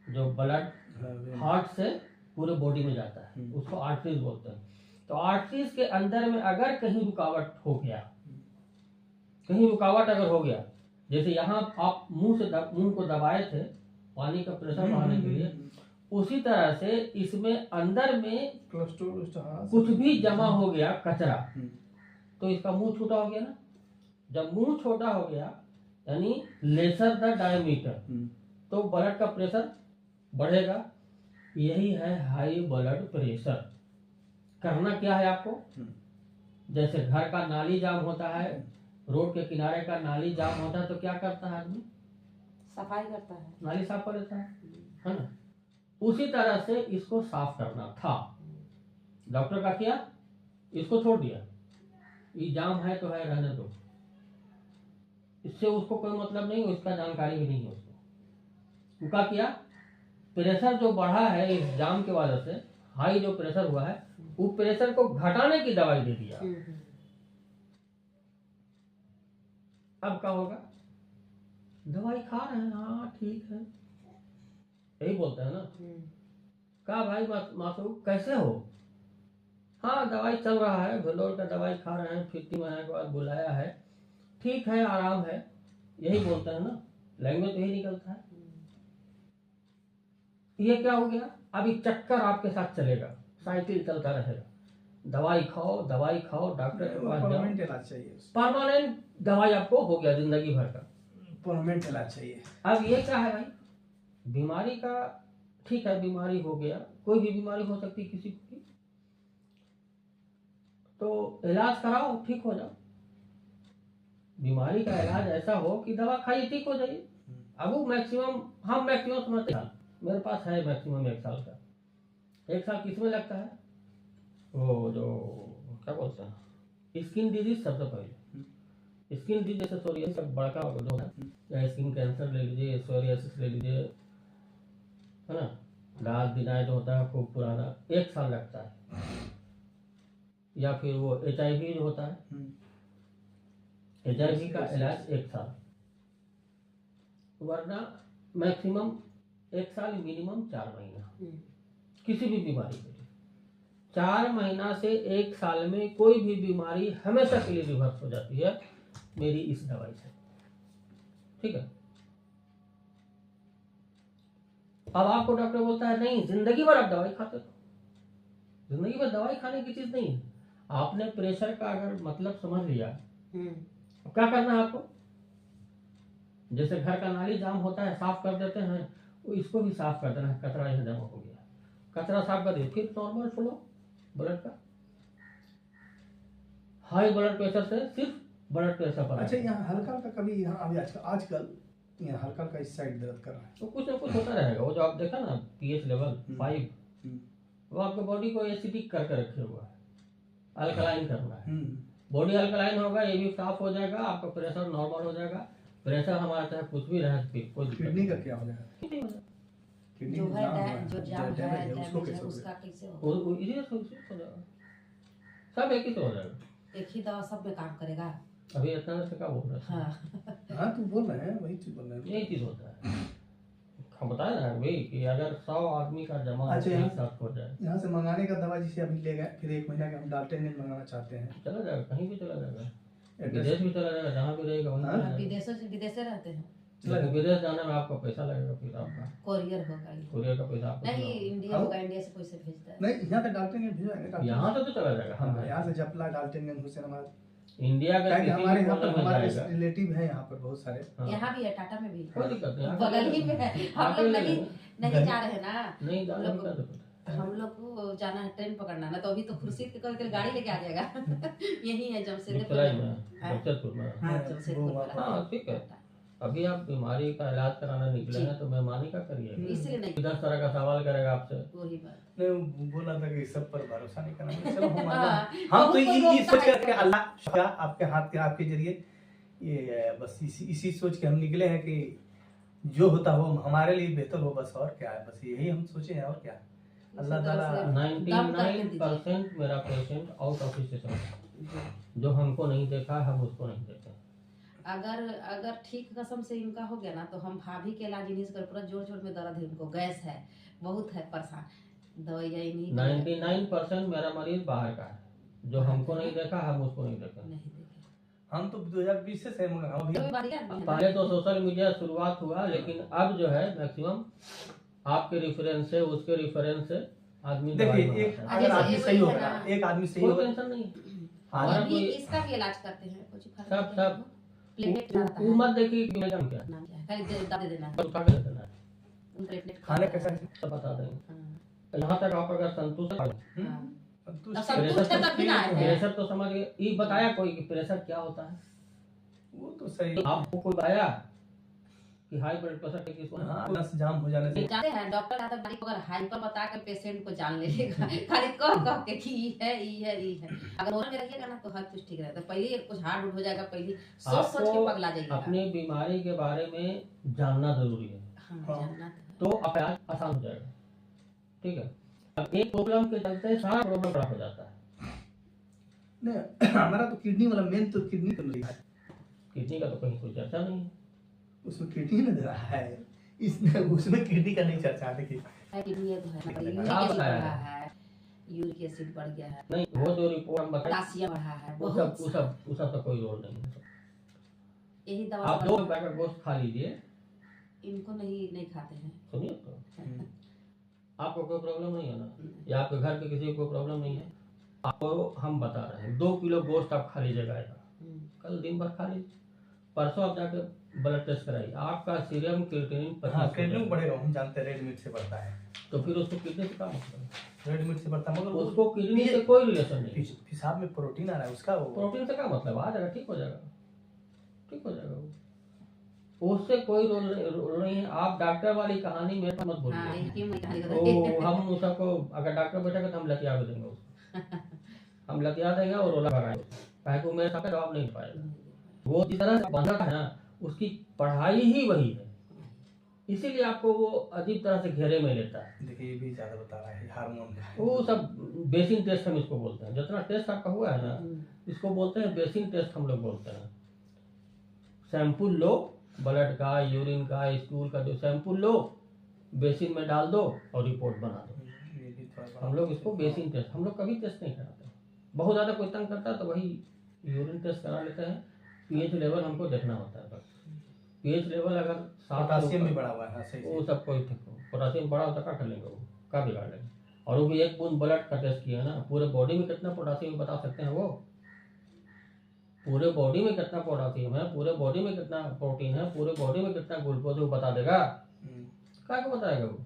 A: जो ब्लड हार्ट से पूरे बॉडी में जाता है, उसको आर्टरीज बोलते हैं। तो आर्टरीज के अंदर में अगर कहीं रुकावट हो गया, कहीं रुकावट अगर हो गया, जैसे यहाँ आप मुंह को दबाए थे पानी का प्रेशर बढ़ाने के लिए, उसी तरह से इसमें अंदर में कुछ भी जमा हो गया कचरा, तो इसका मुंह छोटा हो गया ना। जब मुंह छोटा हो गया यानी लेसर द डायमीटर, तो ब्लड का प्रेशर बढ़ेगा। यही है हाई ब्लड प्रेशर। करना क्या है आपको? जैसे घर का नाली जाम होता है, रोड के किनारे का नाली जाम होता है, तो क्या करता है आदमी?
B: सफाई करता है,
A: नाली साफ कर देता है ना। उसी तरह से इसको साफ करना था। डॉक्टर का किया, इसको छोड़ दिया, ये जाम है तो है, रहने दो, इससे उसको कोई मतलब नहीं, उसका जानकारी भी नहीं है उसको। क्या किया? प्रेशर जो बढ़ा है इस जाम के वजह से, हाई जो प्रेशर हुआ है, वो प्रेशर को घटाने की दवाई दे दिया। अब क्या होगा? दवाई खा रहे हैं, हाँ ठीक है, यही बोलते हैं ना। कहा भाई मासूम कैसे हो? हाँ दवाई चल रहा है, भेलोर का दवाई खा रहे हैं, 50 महीने के बाद बुलाया है, ठीक है, आराम है, यही बोलते हैं ना, लैंग्वेज तो यही निकलता है। ये क्या हो गया? अभी चक्कर आपके साथ चलेगा, साइकिल चलता रहेगा, दवाई खाओ डॉक्टर के पास जाओ,
C: इलाज चाहिए,
A: परमानेंट दवाई आपको हो गया जिंदगी भर का,
C: परमानेंट इलाज चाहिए।
A: अब ये क्या है भाई? बीमारी का ठीक है, बीमारी हो गया, कोई भी बीमारी हो सकती किसी की, तो इलाज कराओ, ठीक हो जाओ। बीमारी का इलाज ऐसा हो कि दवा खाइए ठीक हो जाइए। अब वो मैक्सिमम समझते हैं, मेरे पास है मैक्सिमम 1 साल का। 1 साल किसमें लगता है? वो जो क्या बोलते हैं, स्किन डिजीज सबसे पहले। स्किन डिजीज जैसे सोरियासिस बड़का जो है, या स्किन कैंसर ले लीजिए, सोरियासिस ले लीजिए, है ना, लाल दिनाय जो होता है खूब पुराना, 1 साल लगता है। या फिर वो HIV जो होता है, HIV का इलाज 1 साल, वरना मैक्सिमम 1 साल, मिनिमम 4 महीना किसी भी बीमारी के लिए। 4 महीना से 1 साल में कोई भी बीमारी हमेशा के लिए रिवर्स हो जाती है मेरी इस दवाई से। ठीक है। अब आपको डॉक्टर बोलता है नहीं जिंदगी भर आप दवाई खाते हो, जिंदगी भर दवाई खाने की चीज नहीं है। आपने प्रेशर का अगर मतलब समझ लिया, अब क्या करना है आपको, जैसे घर का नाली जाम होता है साफ कर देते हैं, वो इसको भी साफ कर देना है। कचरा यहाँ जमा हो गया, कचरा साफ कर दिए, फिर नॉर्मल फ्लो ब्लड का। हाई ब्लड प्रेशर से सिर्फ ब्लड प्रेशर पर
C: अच्छा, यहाँ हल्का हल्का कभी यहाँ अभी आजकल यहाँ हल्का हल्का इस साइड दर्द कर रहा है,
A: तो कुछ ना कुछ होता रहेगा। वो जो आप देखा ना पीएच लेवल 5, वो आपके बॉडी को एसिडिक करके रखे हुआ है, अल्कलाइन करना है। बॉडी अल्कलाइन होगा, ये भी साफ हो जाएगा, आपका प्रेशर नॉर्मल हो जाएगा। प्रेशर हमारा चाहे कुछ भी रहे, कोई
C: किडनी का क्या हो जाएगा? किडनी
B: जो है जो जाम
C: डैमेज
B: है
C: है, उसको
B: डैमेज है
C: कैसे
B: उसका कैसे होगा?
A: वो इसी से हो जाएगा, सब एक ही से हो जाएगा।
B: एक ही दवा सब में काम करेगा।
A: अभी इतना देर से क्या बोल रहे थे?
B: हाँ
C: हाँ तू बोल रहे हैं, वही चीज बोल रहे हैं।
A: यही चीज होता है। हम बताए ना भाई कि अगर 100 आदमी का जमा
C: अच्छा,
A: एक साथ हो जाए,
C: यहाँ से मंगाने का दवा जिसे अभी ले गए, फिर 1 महीना का हम डाल्टनगंज मंगाना चाहते हैं,
A: चला जाएगा, कहीं भी चला जाएगा,
C: एड्रेस
A: विदेश भी चला जाएगा, जहाँ भी रहेगा वहीं चला जाएगा।
B: विदेश से रहते हैं,
A: लेकिन विदेश जाने में आपका पैसा लगेगा, फिर आपका
B: कोरियर होगा ये।
A: कोरियर का पैसा आपको
B: नहीं
A: देना
B: इंडिया होगा, इंडिया से पैसे भेजता है।
C: नहीं, यहाँ तक डाल्टनगंज भिजवाएंगे।
A: होगा। यहाँ से तो चला जाएगा।
C: हाँ,
A: हम
C: यहाँ से जपला डाल्टनगंज हुसैनाबाद,
A: इंडिया का
C: ताकि
A: किसी
C: हमारे
A: भी
C: यहाँ
A: कोने
C: पर
A: में
C: हमारे
A: जाएगा,
C: रिलेटिव हैं यहाँ पर बहुत सारे।
A: हाँ।
B: यहाँ भी है, टाटा में भी
A: कोई दिक्कत नहीं,
B: बगल ही में है। हम लोग नहीं नहीं जा रहे हैं ना,
A: नहीं जाने
B: हम
A: में क्या
B: लोग
A: दिक्कत है?
B: हम लोग को जाना है, ट्रेन पकड़ना ना, तो अभी तो खुर्शीद के कोई गाड़ी लेके आ जाएगा। यही है जमशेदपुर
A: मिथिलाई में,
B: हाँ।
A: जमशेदपुर में।
B: हाँ जमशेदपुर वाला।
A: हाँ ठीक है। अभी आप बीमारी का इलाज कराने निकले हैं तो मेहमानी का करिए।
B: इसलिए नहीं
A: 10 तरह का सवाल करेगा आपसे।
B: वही बात।
C: नहीं, वो बोला था कि सब पर भरोसा नहीं करना। चलो हम
B: हाँ,
C: हम तो
B: बहुत
C: ये सोच
B: रोकता
C: करके अल्लाह का आपके हाथ के आपके जरिए ये बस इसी सोच के हम निकले हैं कि जो होता हो हमारे लिए बेहतर हो, बस और क्या है, बस यही हम सोचे हैं और क्या। अल्लाह ताला
A: 99% मेरा पेशेंट आउट ऑफ स्टेशन है। जो हमको नहीं देखा हम उसको नहीं देते।
B: अगर ठीक कसम से इनका हो गया ना, तो हम भाभी के इलाज इन्हीं से कर, पूरा जोड़ जोड़ में दर्द है, इनको गैस है, बहुत है परेशान, दवाइयाँ इन्हीं
A: 99% मेरा मरीज बाहर का है। जो हमको नहीं देखा हम उसको नहीं देते।
B: नहीं देखे।
C: हम तो 2020 से हम अभी
B: कोई बात नहीं है।
A: पहले तो सोशल मीडिया शुरुआत हुआ, लेकिन अब जो है मैक्सिमम आपके रेफरेंस से, उसके रेफरेंस से आदमी दवाई
C: देखिए, एक
A: मंगाता है।
C: अगर
B: जैसे
C: आदमी
B: ये
C: सही
B: वही
C: होगा,
B: है ना।
C: एक आदमी सही
A: कोई
C: होगा,
A: टेंशन नहीं है। हमारा
B: अभी
A: कोई
B: इसका भी इलाज करते हैं, कुछ फर्क
A: सब
B: नहीं
A: सब
B: प्लेटलेट रहता है।
A: उम्र देखिए कि मेरा नाम क्या है,
B: नाम क्या है, खाली दे देना है,
A: बस उठा के दे देना है,
B: प्लेटलेट
C: खाने कैसा है?
A: सब बता देंगे।
B: हाँ।
A: यहाँ तक आप अगर संतुष्ट हैं,
B: हाँ।
C: संतुष्ट
B: अब संतुष्ट है तब भी ना है।
A: प्रेशर तो समझ गए, ये बताया कोई कि प्रेशर क्या होता है?
C: वो तो सही।
A: आपको कोई बताया कि हाई ब्लड प्रेशर के किसको है?
C: हाँ, नस जाम हो जाने से
B: जानते हैं डॉक्टर आता है, अगर हाइपर बता के पेशेंट को जान लेगा, खाली कह के कि ई है ई है ई है। अगर नॉर्मल में रहिएगा ना तो हर कुछ ठीक रहता है। पहले कुछ हार्ड उठ हो जाएगा, पहले सोच के
A: आपको
B: पगला जाइएगा।
A: अपनी बीमारी के बारे में जानना जरूरी है,
B: हाँ, जानना तो
A: तो इलाज आसान हो जाएगा। ठीक है। अब एक प्रॉब्लम के चलते सारा प्रॉब्लम खराब हो जाता है।
C: नहीं, हमारा तो किडनी वाला मेन तो किडनी का मरीज है,
A: किडनी का तो कहीं कोई चर्चा नहीं है।
C: उसमें किडनी में दे रहा है, इसमें उसमें किडनी का नहीं चर्चा है। देखिए
B: है कि ये तो है ना, यूरिक
A: क्या
B: एसिड
A: बताया
B: बढ़ा है, यूरिक एसिड बढ़ गया है,
A: नहीं, वो जो रिपोर्ट हम बताए
B: पोटासियम बढ़ा है,
A: वो
B: बहुत
A: सब का कोई रोल नहीं है।
B: यही दवा
A: आप 2 रुपए का गोश्त खा लीजिए,
B: इनको नहीं खाते हैं।
A: सुनिए तो आपको कोई प्रॉब्लम नहीं है ना, या आपके घर पे किसी को कोई प्रॉब्लम नहीं है, आपको हम बता रहे हैं 2 किलो गोश्त आप खा लीजिएगा, कल दिन भर खा लीजिए, परसों आप जाके ब्लड टेस्ट कराइए, आपका सीरम क्रिएटिनिन 25
C: हाँ,
A: हो
C: किडनी
A: जाएगा।
C: बढ़ेगा, हम जानते हैं रेड मीट से बढ़ता है,
A: तो फिर उसको किडनी से क्या मतलब है?
C: रेड मीट से बढ़ता है, मगर
A: उसको किडनी से कोई रिलेशन नहीं है।
C: पेशाब में प्रोटीन आ रहा है उसका, वो
A: प्रोटीन से क्या मतलब, आ जाएगा, ठीक हो जाएगा, ठीक हो जाएगा वो, उससे कोई रोल नहीं है। आप डॉक्टर वाली कहानी मेरे को मत
B: हाँ,
A: बोलिए।
B: इनकी मैं कहानी
A: तो
B: बताइए।
A: हम उसको अगर डॉक्टर बैठेगा तो हम लतिया भी देंगे उसको, हम लतिया देंगे और रोला भगाएंगे, काहे को मेरे साथ जवाब नहीं दे पाएगा। वो जिस तरह से बंधा है ना, उसकी पढ़ाई ही वही है, इसीलिए आपको वो अजीब तरह से घेरे में लेता है।
C: देखिए ये भी ज्यादा बता रहा है, हार्मोन का है।
A: वो सब बेसिन टेस्ट हम इसको बोलते हैं, जितना टेस्ट आपका हुआ है ना, इसको बोलते हैं बेसिन टेस्ट, हम लोग बोलते हैं। सैंपल लो, ब्लड का, यूरिन का, स्टूल का, जो सैंपल लो बेसिन में डाल दो और रिपोर्ट बना दो।
C: ये भी थोड़ा
A: हम लोग इसको बेसिन टेस्ट, हम लोग कभी टेस्ट नहीं कराते। बहुत ज़्यादा कोई तंग करता है तो वही यूरिन टेस्ट करा लेते हैं, पीएच लेवल हमको देखना होता है बस। पीएच लेवल अगर 7
C: पोटासियम भी बढ़ा हुआ है। हाँ, सही
A: वो सब कोई ठीक हो, पोटासियम बढ़ा होता क्या कर लेंगे वो, क्या बिगाड़ लेंगे। और वो भी एक बूंद ब्लड का टेस्ट किया ना, पूरे बॉडी में कितना पोटासियम बता सकते हैं वो, पूरे बॉडी में कितना पोटासियम है, पूरे बॉडी में कितना प्रोटीन है, पूरे बॉडी में कितना ग्लूकोज वो बता देगा, क्या को बताएगा वो।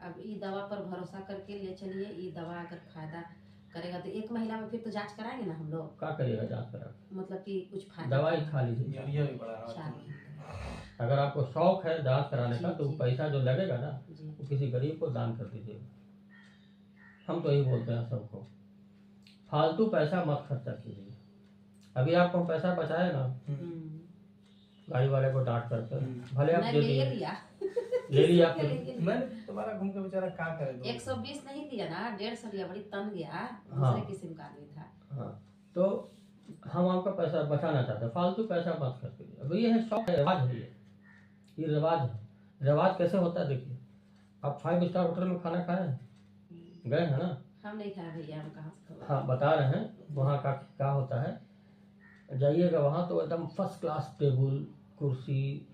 B: अब ये दवा पर भरोसा करके ले चलिए, ये दवा अगर फायदा करेगा तो 1 महीना में फिर तो जांच कराएंगे ना हम लोग।
A: क्या करिएगा जांच करा,
B: मतलब कि कुछ फायदा
A: दवाई खा लीजिए।
C: यूरिया भी बढ़ा
B: अच्छा,
A: अगर आपको शौक है जांच कराने का
B: जी,
A: तो
B: जी।
A: पैसा जो लगेगा ना
B: जी
A: वो किसी गरीब को दान कर दीजिएगा। हम तो यही बोलते हैं सबको, फालतू पैसा मत खर्चा कीजिए। अभी आपको हम पैसा बचाए ना गाड़ी वाले को डांट करके, भले आप
B: मैं
A: दे
B: ले
A: दिए,
B: लिया
A: ले लिया
B: ले
A: फिर।
B: लिया।
C: मैंने दोबारा घूम के बेचारा क्या करे।
B: 120 नहीं दिया ना, 150 लिया, बड़ी तन गया,
A: हाँ।
B: दूसरे किस्म का आदमी था।
A: हाँ, तो हम आपका पैसा बचाना चाहते हैं, फालतू पैसा मत खर्च कीजिए। अब ये है शौक है, रिवाज है, ये रिवाज है। रिवाज कैसे होता है देखिए, आप 5 स्टार होटल में खाना खाए हैं, गए हैं ना।
B: हम नहीं खाए भैया, हम कहाँ से खाए।
A: हाँ बता रहे हैं वहाँ का क्या होता है, जाइएगा वहाँ तो एकदम फर्स्ट क्लास टेबल कुर्सी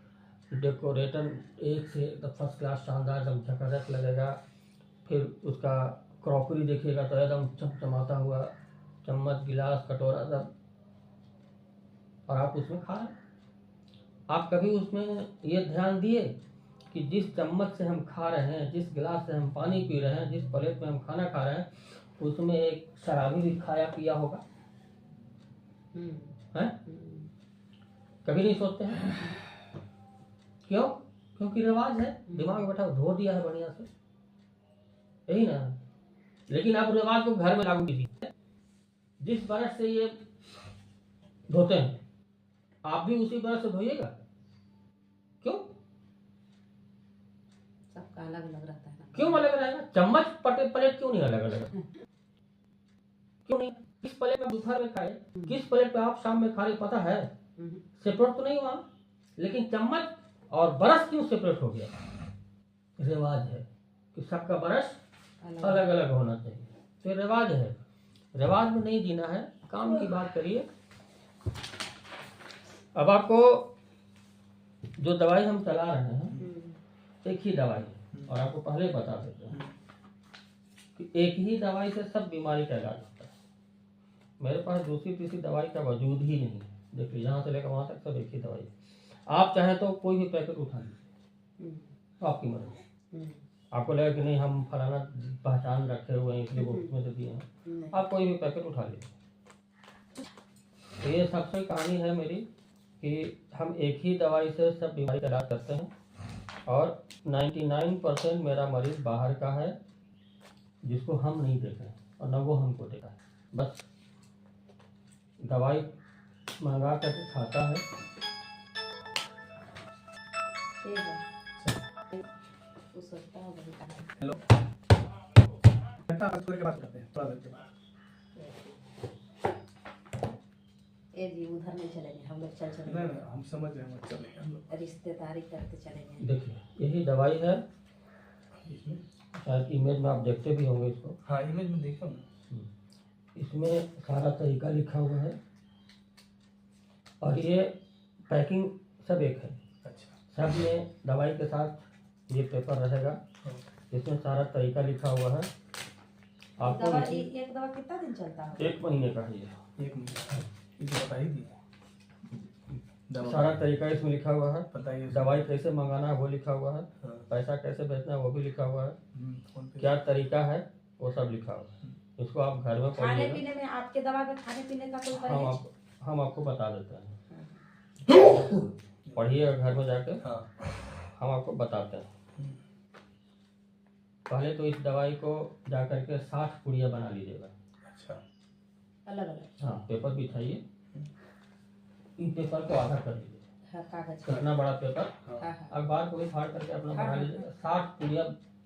A: डेकोरेटर एक से एकदम फर्स्ट क्लास शानदार एकदम झकाझक लगेगा। फिर उसका क्रॉकरी देखिएगा तो एकदम चमचमाता हुआ, चम्मच गिलास कटोरा सब, और आप उसमें खा रहे हैं। आप कभी उसमें ये ध्यान दिए कि जिस चम्मच से हम खा रहे हैं, जिस गिलास से हम पानी पी रहे हैं, जिस प्लेट में हम खाना खा रहे हैं, उसमें एक शराबी भी खाया पिया होगा है? कभी नहीं सोचते हैं क्यों? क्योंकि रिवाज है, दिमाग में बैठा धो दिया है बढ़िया से, यही ना। लेकिन आप रिवाज को घर में लागू कीजिए, जिस ब्रश से ये धोते हैं आप भी उसी ब्रश से धोइएगा। क्यों?
B: सबका अलग अलग रहता है ना।
A: क्यों अलग रहेगा? चम्मच प्लेट क्यों नहीं अलग अलग है? क्यों नहीं? किस प्लेट में दोपहर में खाए, किस प्लेट पे आप शाम में खा रहे, पता है? सेपरेट तो नहीं हुआ, लेकिन चम्मच और ब्रश क्यों सेपरेट हो गया? रिवाज है कि सबका ब्रश अलग अलग होना चाहिए, तो रिवाज है। रिवाज में नहीं जीना है, काम की बात करिए। अब आपको जो दवाई हम चला रहे हैं एक ही दवाई है, और आपको पहले ही बता देते हैं कि एक ही दवाई से सब बीमारी का इलाज होता है। मेरे पास दूसरी तीसरी दवाई का वजूद ही नहीं है। देखिए यहाँ से लेकर वहाँ तक सब एक ही दवाई है। आप चाहें तो कोई भी पैकेट उठा लीजिए, आपकी मर्जी। आपको लगे कि नहीं हम फलाना पहचान रखे हुए हैं इसलिए वो उसमें से दिए हैं, आप कोई भी पैकेट उठा लीजिए। तो ये सबसे कहानी है मेरी कि हम एक ही दवाई से सब बीमारी का इलाज करते हैं, और 99% मेरा मरीज बाहर का है जिसको हम नहीं देखे हैं और न वो हमको देखा है। बस दवाई मंगा करके खाता है।
B: ठीक है, वो सोचता है वही करना है।
C: हेलो, थोड़े के बाद करते हैं, थोड़ा देर के बाद।
B: ए जी उधर नहीं चलेंगे हम लोग, चल
C: नहीं
B: चलेंगे,
C: नहीं, हम समझ रहे हैं, हम चलेंगे हम लोग।
B: रिश्तेदारी करते चलेंगे।
A: देखिए यही दवाई है,
C: इसमें
A: शायद इमेज में आप देखते भी होंगे इसको।
C: हाँ, इमेज में देखो ना।
A: इसमें सारा तरीका लिखा हुआ है, और ये पैकिंग सब एक है।
C: अच्छा,
A: सब में दवाई के साथ ये पेपर रहेगा, इसमें सारा तरीका लिखा हुआ है। आपको
B: दवा
A: इसी-
B: एक दवा कितना दिन चलता है?
A: 1 महीने का है ये।
C: 1 मिनट इसे बता ही दिए। दवा
A: सारा तरीका इसमें लिखा हुआ है,
C: बताइए।
A: दवाई कैसे मंगाना है वो लिखा हुआ है,
C: हाँ,
A: पैसा कैसे भेजना है वो भी लिखा हुआ है,
C: फोन पे।
A: क्या तरीका है वो सब लिखा हुआ है। इसको आप घर में
B: खाने
A: पढ़िएगा,
B: पीने में आपके दवा में खाने पीने का कोई परहेज?
A: हम आपको बता देते हैं। पढ़िएगा घर में जाके,
C: हाँ,
A: हम आपको बताते हैं। पहले तो इस दवाई को जा करके 60 पुड़िया बना लीजिएगा।
C: अच्छा,
B: अलग अलग।
A: हाँ, पेपर बिछाइए, इन पेपर को आधा कर लीजिए,
B: हाँ, कागज का।
A: इतना बड़ा पेपर
B: हाँ हाँ
A: अखबार को भी फाड़ करके अपना
B: हाँ,
A: बना
B: हाँ।
A: लीजिएगा। 60 पुड़िया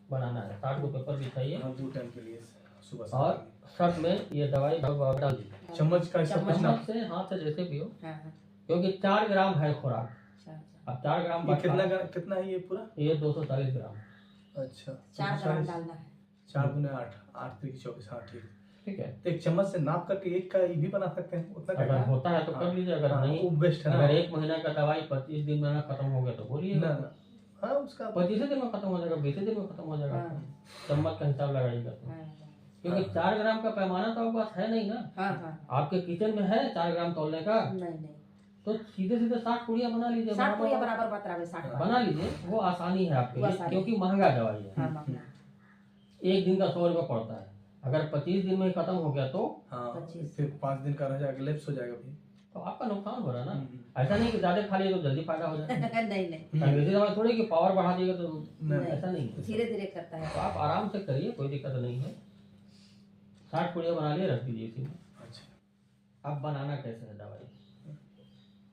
A: बनाना है, 60 को पेपर बिछाइए,
C: हाँ, 2 टाइम के लिए सुबह से।
A: और सब में ये दवाई डाल दीजिए।
C: चम्मच का सब कुछ ना।
A: चम्मच से हाथ से जैसे भी हो,
B: हाँ हाँ।
A: क्योंकि 4 ग्राम है खुराक।
B: अच्छा अच्छा।
A: अब 4 ग्राम
C: ये
A: बचा,
C: कितना है ये पूरा?
A: ये 240 ग्राम।
C: अच्छा,
B: 4 ग्राम डालना है।
C: 4 × 8, 8 × 24, हाँ ठीक।
A: ठीक है।
C: तो एक चम्मच से नाप करके एक का ये भी बना सकते हैं, उतना
A: अगर
C: का
A: होता है तो कर लीजिए, अगर नहीं,
C: वो बेस्ट है ना।
A: अगर 1 महीना का दवाई 25 दिन में खत्म हो गया तो बोलिए,
C: ना ना हाँ उसका
A: 25 दिन में खत्म हो जाएगा, 20 दिन में खत्म हो जाएगा।
B: हाँ।
A: चम्मच का हिसाब लगाइएगा तो, क्योंकि 4 ग्राम का पैमाना तो आपके पास है नहीं ना,
B: हाँ हाँ
A: आपके किचन में है 4 ग्राम तौलने का,
B: नहीं
A: तो सीधे सीधे 60 पुड़िया बना लीजिए,
B: 60 पुड़िया बराबर मात्रा में 60
A: बना लीजिए, वो आसानी है आपके
B: वो
A: लिए,
B: आसानी
A: क्योंकि महंगा दवाई है।
B: हाँ मामला
A: 1 दिन का 100 रुपये पड़ता है, अगर 25 दिन में ही खत्म हो गया तो
C: हाँ
B: 25
C: फिर 5 दिन का रह जाएगा, लैप्स हो जाएगा फिर।
A: तो आपका नुकसान हो रहा है ना। ऐसा नहीं कि ज्यादा खा लिए तो जल्दी फायदा हो जाए,
B: नहीं नहीं
A: अंग्रेजी दवाई थोड़ी कि पावर बढ़ा दिएगा तो, ऐसा नहीं है।
B: धीरे धीरे करता है।
A: तो आप आराम से करिए, कोई दिक्कत नहीं है। 60 पुड़िया बना लिए, रख दीजिए इसी में।
C: अच्छा
A: अब बनाना कैसे है दवाई,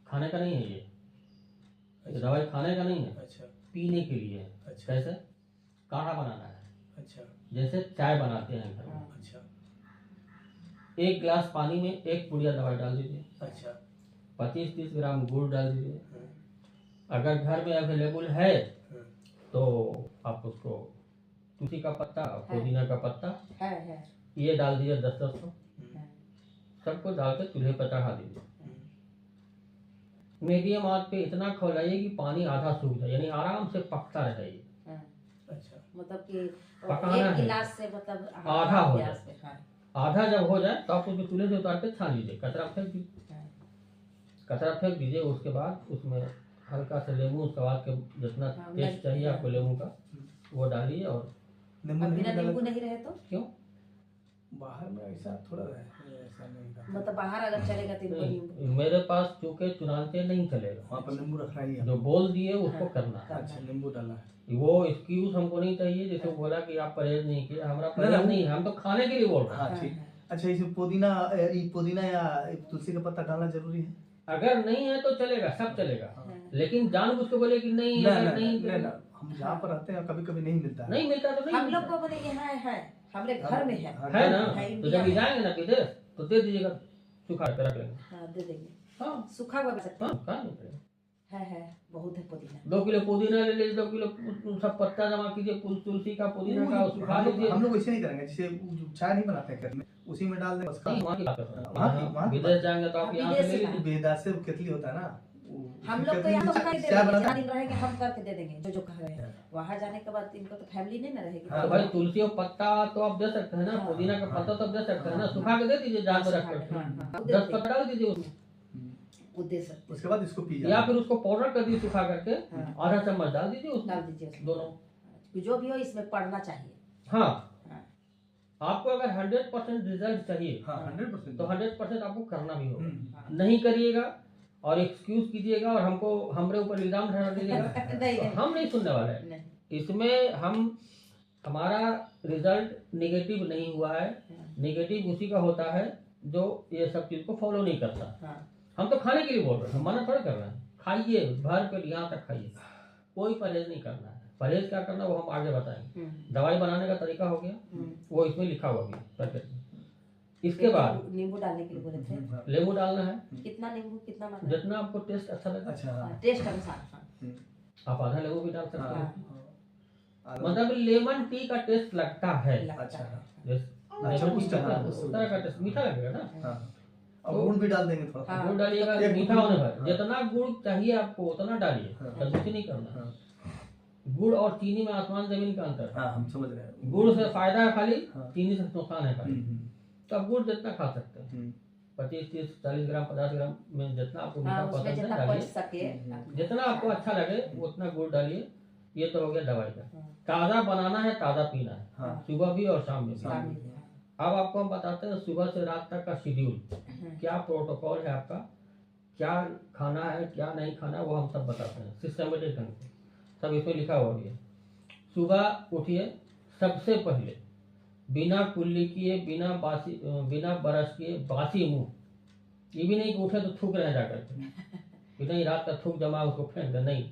A: खाने का नहीं है ये दवाई खाने का नहीं है,
C: अच्छा
A: पीने के लिए है।
C: अच्छा
A: कैसे, काढ़ा बनाना है,
C: अच्छा
A: जैसे चाय बनाते हैं घर में।
C: अच्छा
A: 1 गिलास पानी में 1 पुड़िया दवाई डाल दीजिए,
C: अच्छा
A: 25-30 ग्राम गुड़ डाल दीजिए। अगर घर में अवेलेबल है तो आप उसको तुलसी का पत्ता और पुदीना का पत्ता
B: है
A: ये डाल दीजिए 10-10 को,
B: है।
A: सबको डाल के चूल्हे पर चढ़ा दीजिए। मीडियम आंच पे इतना खौलाइए कि पानी आधा सूख जाए, यानी आराम से पकता रहे ये।
B: हाँ।
C: अच्छा
B: मतलब कि
A: पकाना
B: एक
A: है।
B: गिलास से मतलब
A: आधा हो
B: गिलास पे, हाँ।
A: आधा जब हो जाए तो आप उसको चूल्हे से उतार के छान लीजिए, कचरा फेंक दीजिए,
B: हाँ।
A: कचरा फेंक दीजिए। उसके बाद उसमें हल्का सा लेमू, स्वाद के जितना
B: हाँ,
A: टेस्ट चाहिए आपको लेमू का वो डालिए। और
C: नींबू
B: अब
C: नहीं
B: बिना
C: डाला
B: नींबू
C: तो?
B: नहीं रहे तो
A: क्यों,
C: बाहर में ऐसा थोड़ा है, ऐसा नहीं था।
B: मतलब बाहर अगर चलेगा तो इनको नींबू
A: नहीं, मेरे पास चूंकि चुनाते नहीं चलेगा,
C: वहाँ पर नींबू रखना ही है।
A: जो बोल दिए उसको
B: हाँ।
A: करना है।
C: अच्छा नींबू डाला है।
A: वो एक्सक्यूज हमको नहीं चाहिए, जैसे वो बोला कि आप परहेज नहीं किया, हमारा
C: ना,
A: परहेज
C: वो-
A: नहीं है, हम तो खाने के लिए बोल रहे हैं।
C: हाँ ठीक। अच्छा इसमें पुदीना या तुलसी का पत्ता डालना जरूरी है?
A: अगर नहीं है तो चलेगा, सब चलेगा,
B: हाँ।
A: लेकिन जानबूझ के बोले कि नहीं
C: ना
A: अगर
C: ना
A: नहीं
C: ना
A: तो
C: ना हम जहाँ पर रहते हैं कभी कभी नहीं मिलता है।
A: नहीं मिलता तो नहीं
B: हम लोग
A: मिलता।
B: को बोले यहाँ है, हमारे घर में है।
C: हाँ,
A: है ना,
B: है,
A: तो
B: इंडिया
A: जब
B: में।
A: जाएंगे ना विदेश तो दे दीजिएगा, सुखा के रख लेंगे।
B: हाँ दे देंगे,
A: हाँ
B: सूखा हुआ भी सकते
A: हाँ, कहाँ नहीं पड़ेगा।
B: है बहुत है पुदीना।
A: 2 किलो पुदीना ले लीजिए, 2 किलो सब पत्ता जमा कीजिए, तुलसी का पुदीना का सुखा लीजिए।
C: हम लोग वैसे नहीं करेंगे, जैसे जो चाय नहीं बनाते हैं घर में उसी में डाल दें बस।
A: नहीं, वहाँ की बात कर रहे हैं।
C: वहाँ की
A: विदेश जाएंगे तो आप यहाँ से ले
B: विदेश
A: लीजिए।
C: बेदार से केतली होता है ना,
B: हम लोग तो यहाँ तो कर दे
C: चाय
B: देंगे,
C: बनाते
B: जहाँ
C: हैं।
B: दिन रहेंगे हम करके दे देंगे जो जो कह रहे हैं। वहाँ जाने के बाद इनको तो फैमिली नहीं ना रहेगी।
C: हाँ,
A: तो भाई तुलसी और पत्ता तो आप दे सकते हैं ना,
B: हाँ।
A: पुदीना का पत्ता तो आप दे सकते हैं ना, सुखा के दे दीजिए जहाँ पे रख
B: हाँ,
A: कर।
B: हाँ, हाँ,
A: 10 पत्ता डाल दीजिए उसमें,
B: वो दे सकते
C: उसके बाद इसको पी
A: या फिर उसको पाउडर कर दीजिए सुखा करके,
B: हाँ।
A: आधा चम्मच डाल दीजिए
B: हैं।
A: उसमें,
B: डाल दीजिए उसमें।
A: दोनों।
B: जो भी हो इसमें पढ़ना चाहिए।
A: हाँ,
B: हाँ।
A: आपको अगर 100% रिजल्ट चाहिए
C: हाँ 100%।
A: तो 100% आपको करना भी होगा।
B: हाँ।
A: नहीं करिएगा और एक्सक्यूज कीजिएगा और हमको हमारे ऊपर इल्जाम ठहरा दीजिएगा
B: नहीं,
A: तो
B: नहीं।
A: हम नहीं सुनने वाले हैं।
B: नहीं।
A: इसमें हमारा रिजल्ट निगेटिव नहीं हुआ है, निगेटिव उसी का होता है जो ये सब चीज को फॉलो नहीं करता।
B: हाँ।
A: हम तो खाने के लिए बोल रहे हैं, हम मना थोड़ा कर रहे हैं। खाइए भर पेट यहाँ तक खाइए, कोई परहेज नहीं करना है। परहेज क्या करना वो हम आगे बताएंगे। दवाई बनाने का तरीका हो गया, वो इसमें लिखा हुआ भी पैकेट में। इसके बाद
B: नींबू डालने के लिए बोले थे।
A: लेमू डालना है,
B: कितना नींबू, कितना मात्रा?
A: जितना आपको टेस्ट अच्छा लगे।
C: अच्छा हाँ।
B: टेस्ट अनुसार। हाँ।
A: आप आधा लेमू भी डाल सकते हैं।
C: हाँ।
A: मतलब लेमन टी का टेस्ट लगता है,
B: लगता
C: अच्छा
B: है।
A: जैसे
C: अच्छा,
A: लेमन टी
C: उस तरह-
A: उस तरह का टेस्ट मीठा लगेगा ना।
C: हाँ और गुड़ भी डाल देंगे थोड़ा सा।
B: हाँ।
A: गुड़ डालिएगा,
C: एक
A: मीठा
C: गुड़-
A: होने पर
C: हाँ।
A: जितना गुड़ चाहिए आपको उतना डालिए,
C: हाँ।
A: कंजूसी नहीं करना।
C: हाँ।
A: गुड़ और चीनी में आसमान जमीन का अंतर है।
C: हाँ हम समझ रहे हैं।
A: गुड़ से फायदा है खाली,
C: हाँ।
A: चीनी से नुकसान है खाली। तो आप गुड़ जितना खा सकते हैं,
C: हम्म।
A: 25, 30, 40 ग्राम, 50 ग्राम में जितना आपको मीठा
B: हाँ, उसमें
A: पसंद है
B: जितना
A: डालिए।
B: पच सके।
A: जितना आपको अच्छा लगे उतना गुड़ डालिए। ये तो हो गया दवाई का।
B: हाँ।
A: ताज़ा बनाना है, ताज़ा पीना है,
C: हाँ
A: सुबह भी और शाम में भी।
C: शाम में।
A: अब आपको हम बताते हैं सुबह से रात तक का शेड्यूल, क्या प्रोटोकॉल है आपका, क्या खाना है क्या नहीं खाना, वो हम सब बताते हैं सिस्टमेटिक ढंग से, सब इसमें लिखा हुआ भी है। सुबह उठिए, सबसे पहले बिना कुल्ली किए, बिना ब्रश किए, बासी मुंह, ये भी नहीं कि उठे तो थूक रहे जाकर के कि नहीं रात का थूक जमा उसको फेंक दे, नहीं,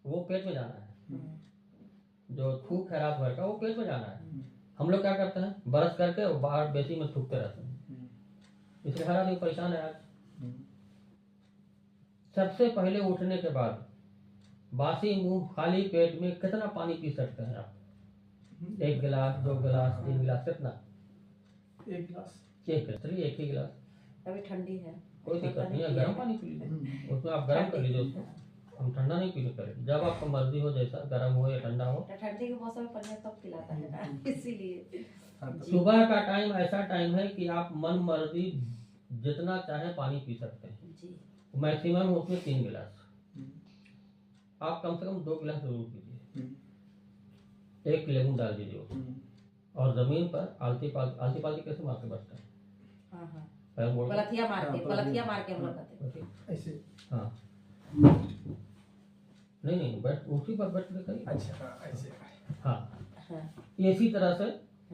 A: वो पेट में जाना है। जो थूक है रात भर का वो पेट में जाना है। हम लोग क्या करते हैं, ब्रश करके और बाहर बेसी में थूकते रहते हैं, इसलिए हर आदमी परेशान है आज। सबसे पहले उठने के बाद बासी मुंह खाली पेट में कितना पानी पी सकते हैं आप? 1 गिलास, 2 गिलास, 3 गिलास, कितना?
C: एक गिलास।
A: चलिए एक ही गिलास,
B: अभी ठंडी है,
A: कोई दिक्कत नहीं है। गर्म पानी पी लीजिए, उसमें आप गर्म कर लीजिए उसको, हम ठंडा नहीं पी सकते। जब आपको मर्जी हो, जैसा गर्म हो या ठंडा हो।
B: ठंडी के मौसम में पनीर तब पिलाता है ना, इसीलिए।
A: सुबह का टाइम ऐसा टाइम है कि आप मन मर्जी जितना चाहे पानी पी सकते हैं
B: जी।
A: मैक्सिमम उसमें 3 गिलास, आप कम से कम 2 गिलास जरूर पीजिए। एक लेमन डाल दीजिए उसमें, और जमीन पर आलती पालती कैसे मार के बैठते हैं?
B: हाँ हाँ,
A: पैर मोड़ के।
B: पलथिया मार के हम लोग करते हैं।
C: ऐसे।
A: हाँ, नहीं बैठ, उसी पर बैठ के खाइए।
C: अच्छा ऐसे।
A: हाँ,
B: हाँ
A: इसी तरह से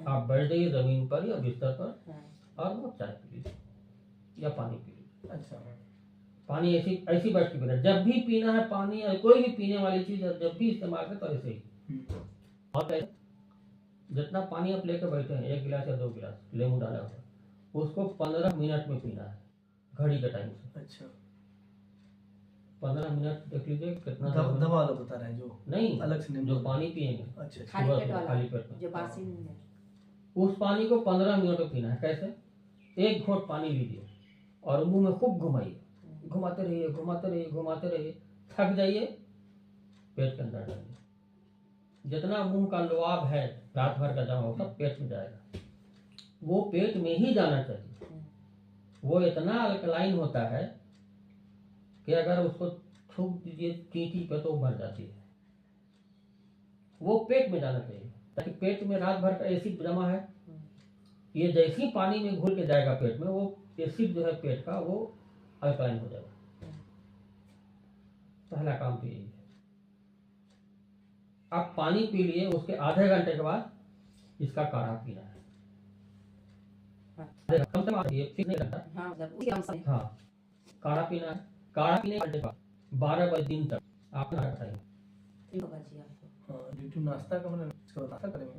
A: आप बैठ जाइए जमीन पर या बिस्तर पर,
B: हाँ।
A: और वो चाय पी लीजिए या पानी पी लीजिए।
C: अच्छा।
A: पानी ऐसी बैठ के पीना, जब भी पीना है पानी या कोई भी पीने वाली चीज जब भी इस्तेमाल करें तो ऐसे ही। और कैसे? जितना पानी आप लेकर बैठे हैं, 1 गिलास या 2 गिलास लेमन डाला हुआ, उसको 15 मिनट में पीना है, घड़ी के टाइम से।
C: अच्छा।
A: 15 मिनट देख लीजिए कितना।
C: दवा वाला बता रहे हैं जो
A: नहीं,
C: अलग से
A: जो पानी पिएंगे
C: अच्छा।
B: खाली
A: सुबह
B: पेट
A: सुबह
B: वाला,
A: खाली पेट में,
B: जो बासी नहीं है।
A: उस पानी को 15 मिनट में पीना है। कैसे? 1 घोंट पानी लीजिए और मुंह में खूब घुमाइए, घुमाते रहिए घुमाते रहिए घुमाते रहिए, थक जाइए, पेट के अंदर डालिए। जितना मुंह का लुआब है रात भर का जमा हो सब पेट में जाएगा, वो पेट में ही जाना चाहिए। वो इतना अल्कलाइन होता है कि अगर उसको थूक दीजिए चींटी पे तो मर जाती है। वो पेट में जाना चाहिए, ताकि पेट में रात भर का एसिड जमा है, ये जैसे ही पानी में घुल के जाएगा पेट में, वो एसिड जो है पेट का वो अल्कलाइन हो जाएगा। पहला काम तो यही है। आप पानी पी लिए, उसके आधे घंटे के बाद इसका काढ़ा पीना है। कम से कम ये फिक्स नहीं रहता।
B: हाँ, मतलब उसी हम से।
A: हाँ, काढ़ा पीना है। काढ़ा पीने के बाद 12 बजे दिन तक आप नहा खाएंगे।
B: ठीक होगा जी आपको।
C: हाँ, ड्यू टू नाश्ता का मैंने इसका नाश्ता करेंगे।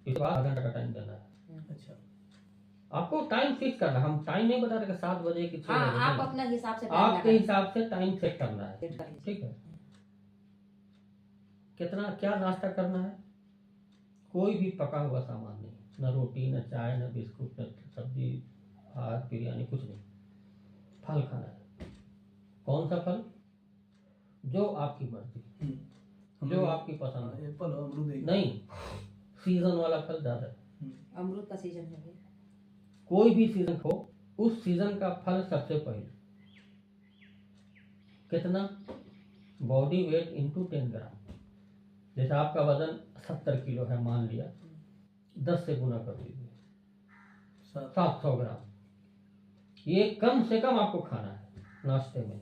A: इसके बाद आधा घंटा का टाइम देना है।
C: अच्छा।
A: आपको टाइम फिक्स करना है, हम टाइम नहीं बता रहे कि 7 बजे की 6
B: हाँ,
A: बजे
B: आप
A: नहीं।
B: अपना हिसाब से
A: आपके हिसाब से टाइम सेट करना है,
B: सेट कर लीजिए।
A: ठीक है। कितना क्या नाश्ता करना है? कोई भी पका हुआ सामान नहीं, न रोटी न चाय न बिस्कुट न सब्जी भात बिरयानी, कुछ नहीं। फल खाना है। कौन सा फल? जो आपकी मर्जी, जो आपकी पसंद है।
C: एप्पल हो, अमरूद है।
A: नहीं, सीजन वाला फल ज्यादा है।
B: अमरूद का सीजन है ये।
A: कोई भी सीजन हो, उस सीजन का फल सबसे पहले। कितना? बॉडी वेट इंटू 10 ग्राम। जैसे आपका वजन 70 किलो है मान लिया, 10 से गुना कर दीजिए, 700 ग्राम। ये कम से कम आपको खाना है नाश्ते में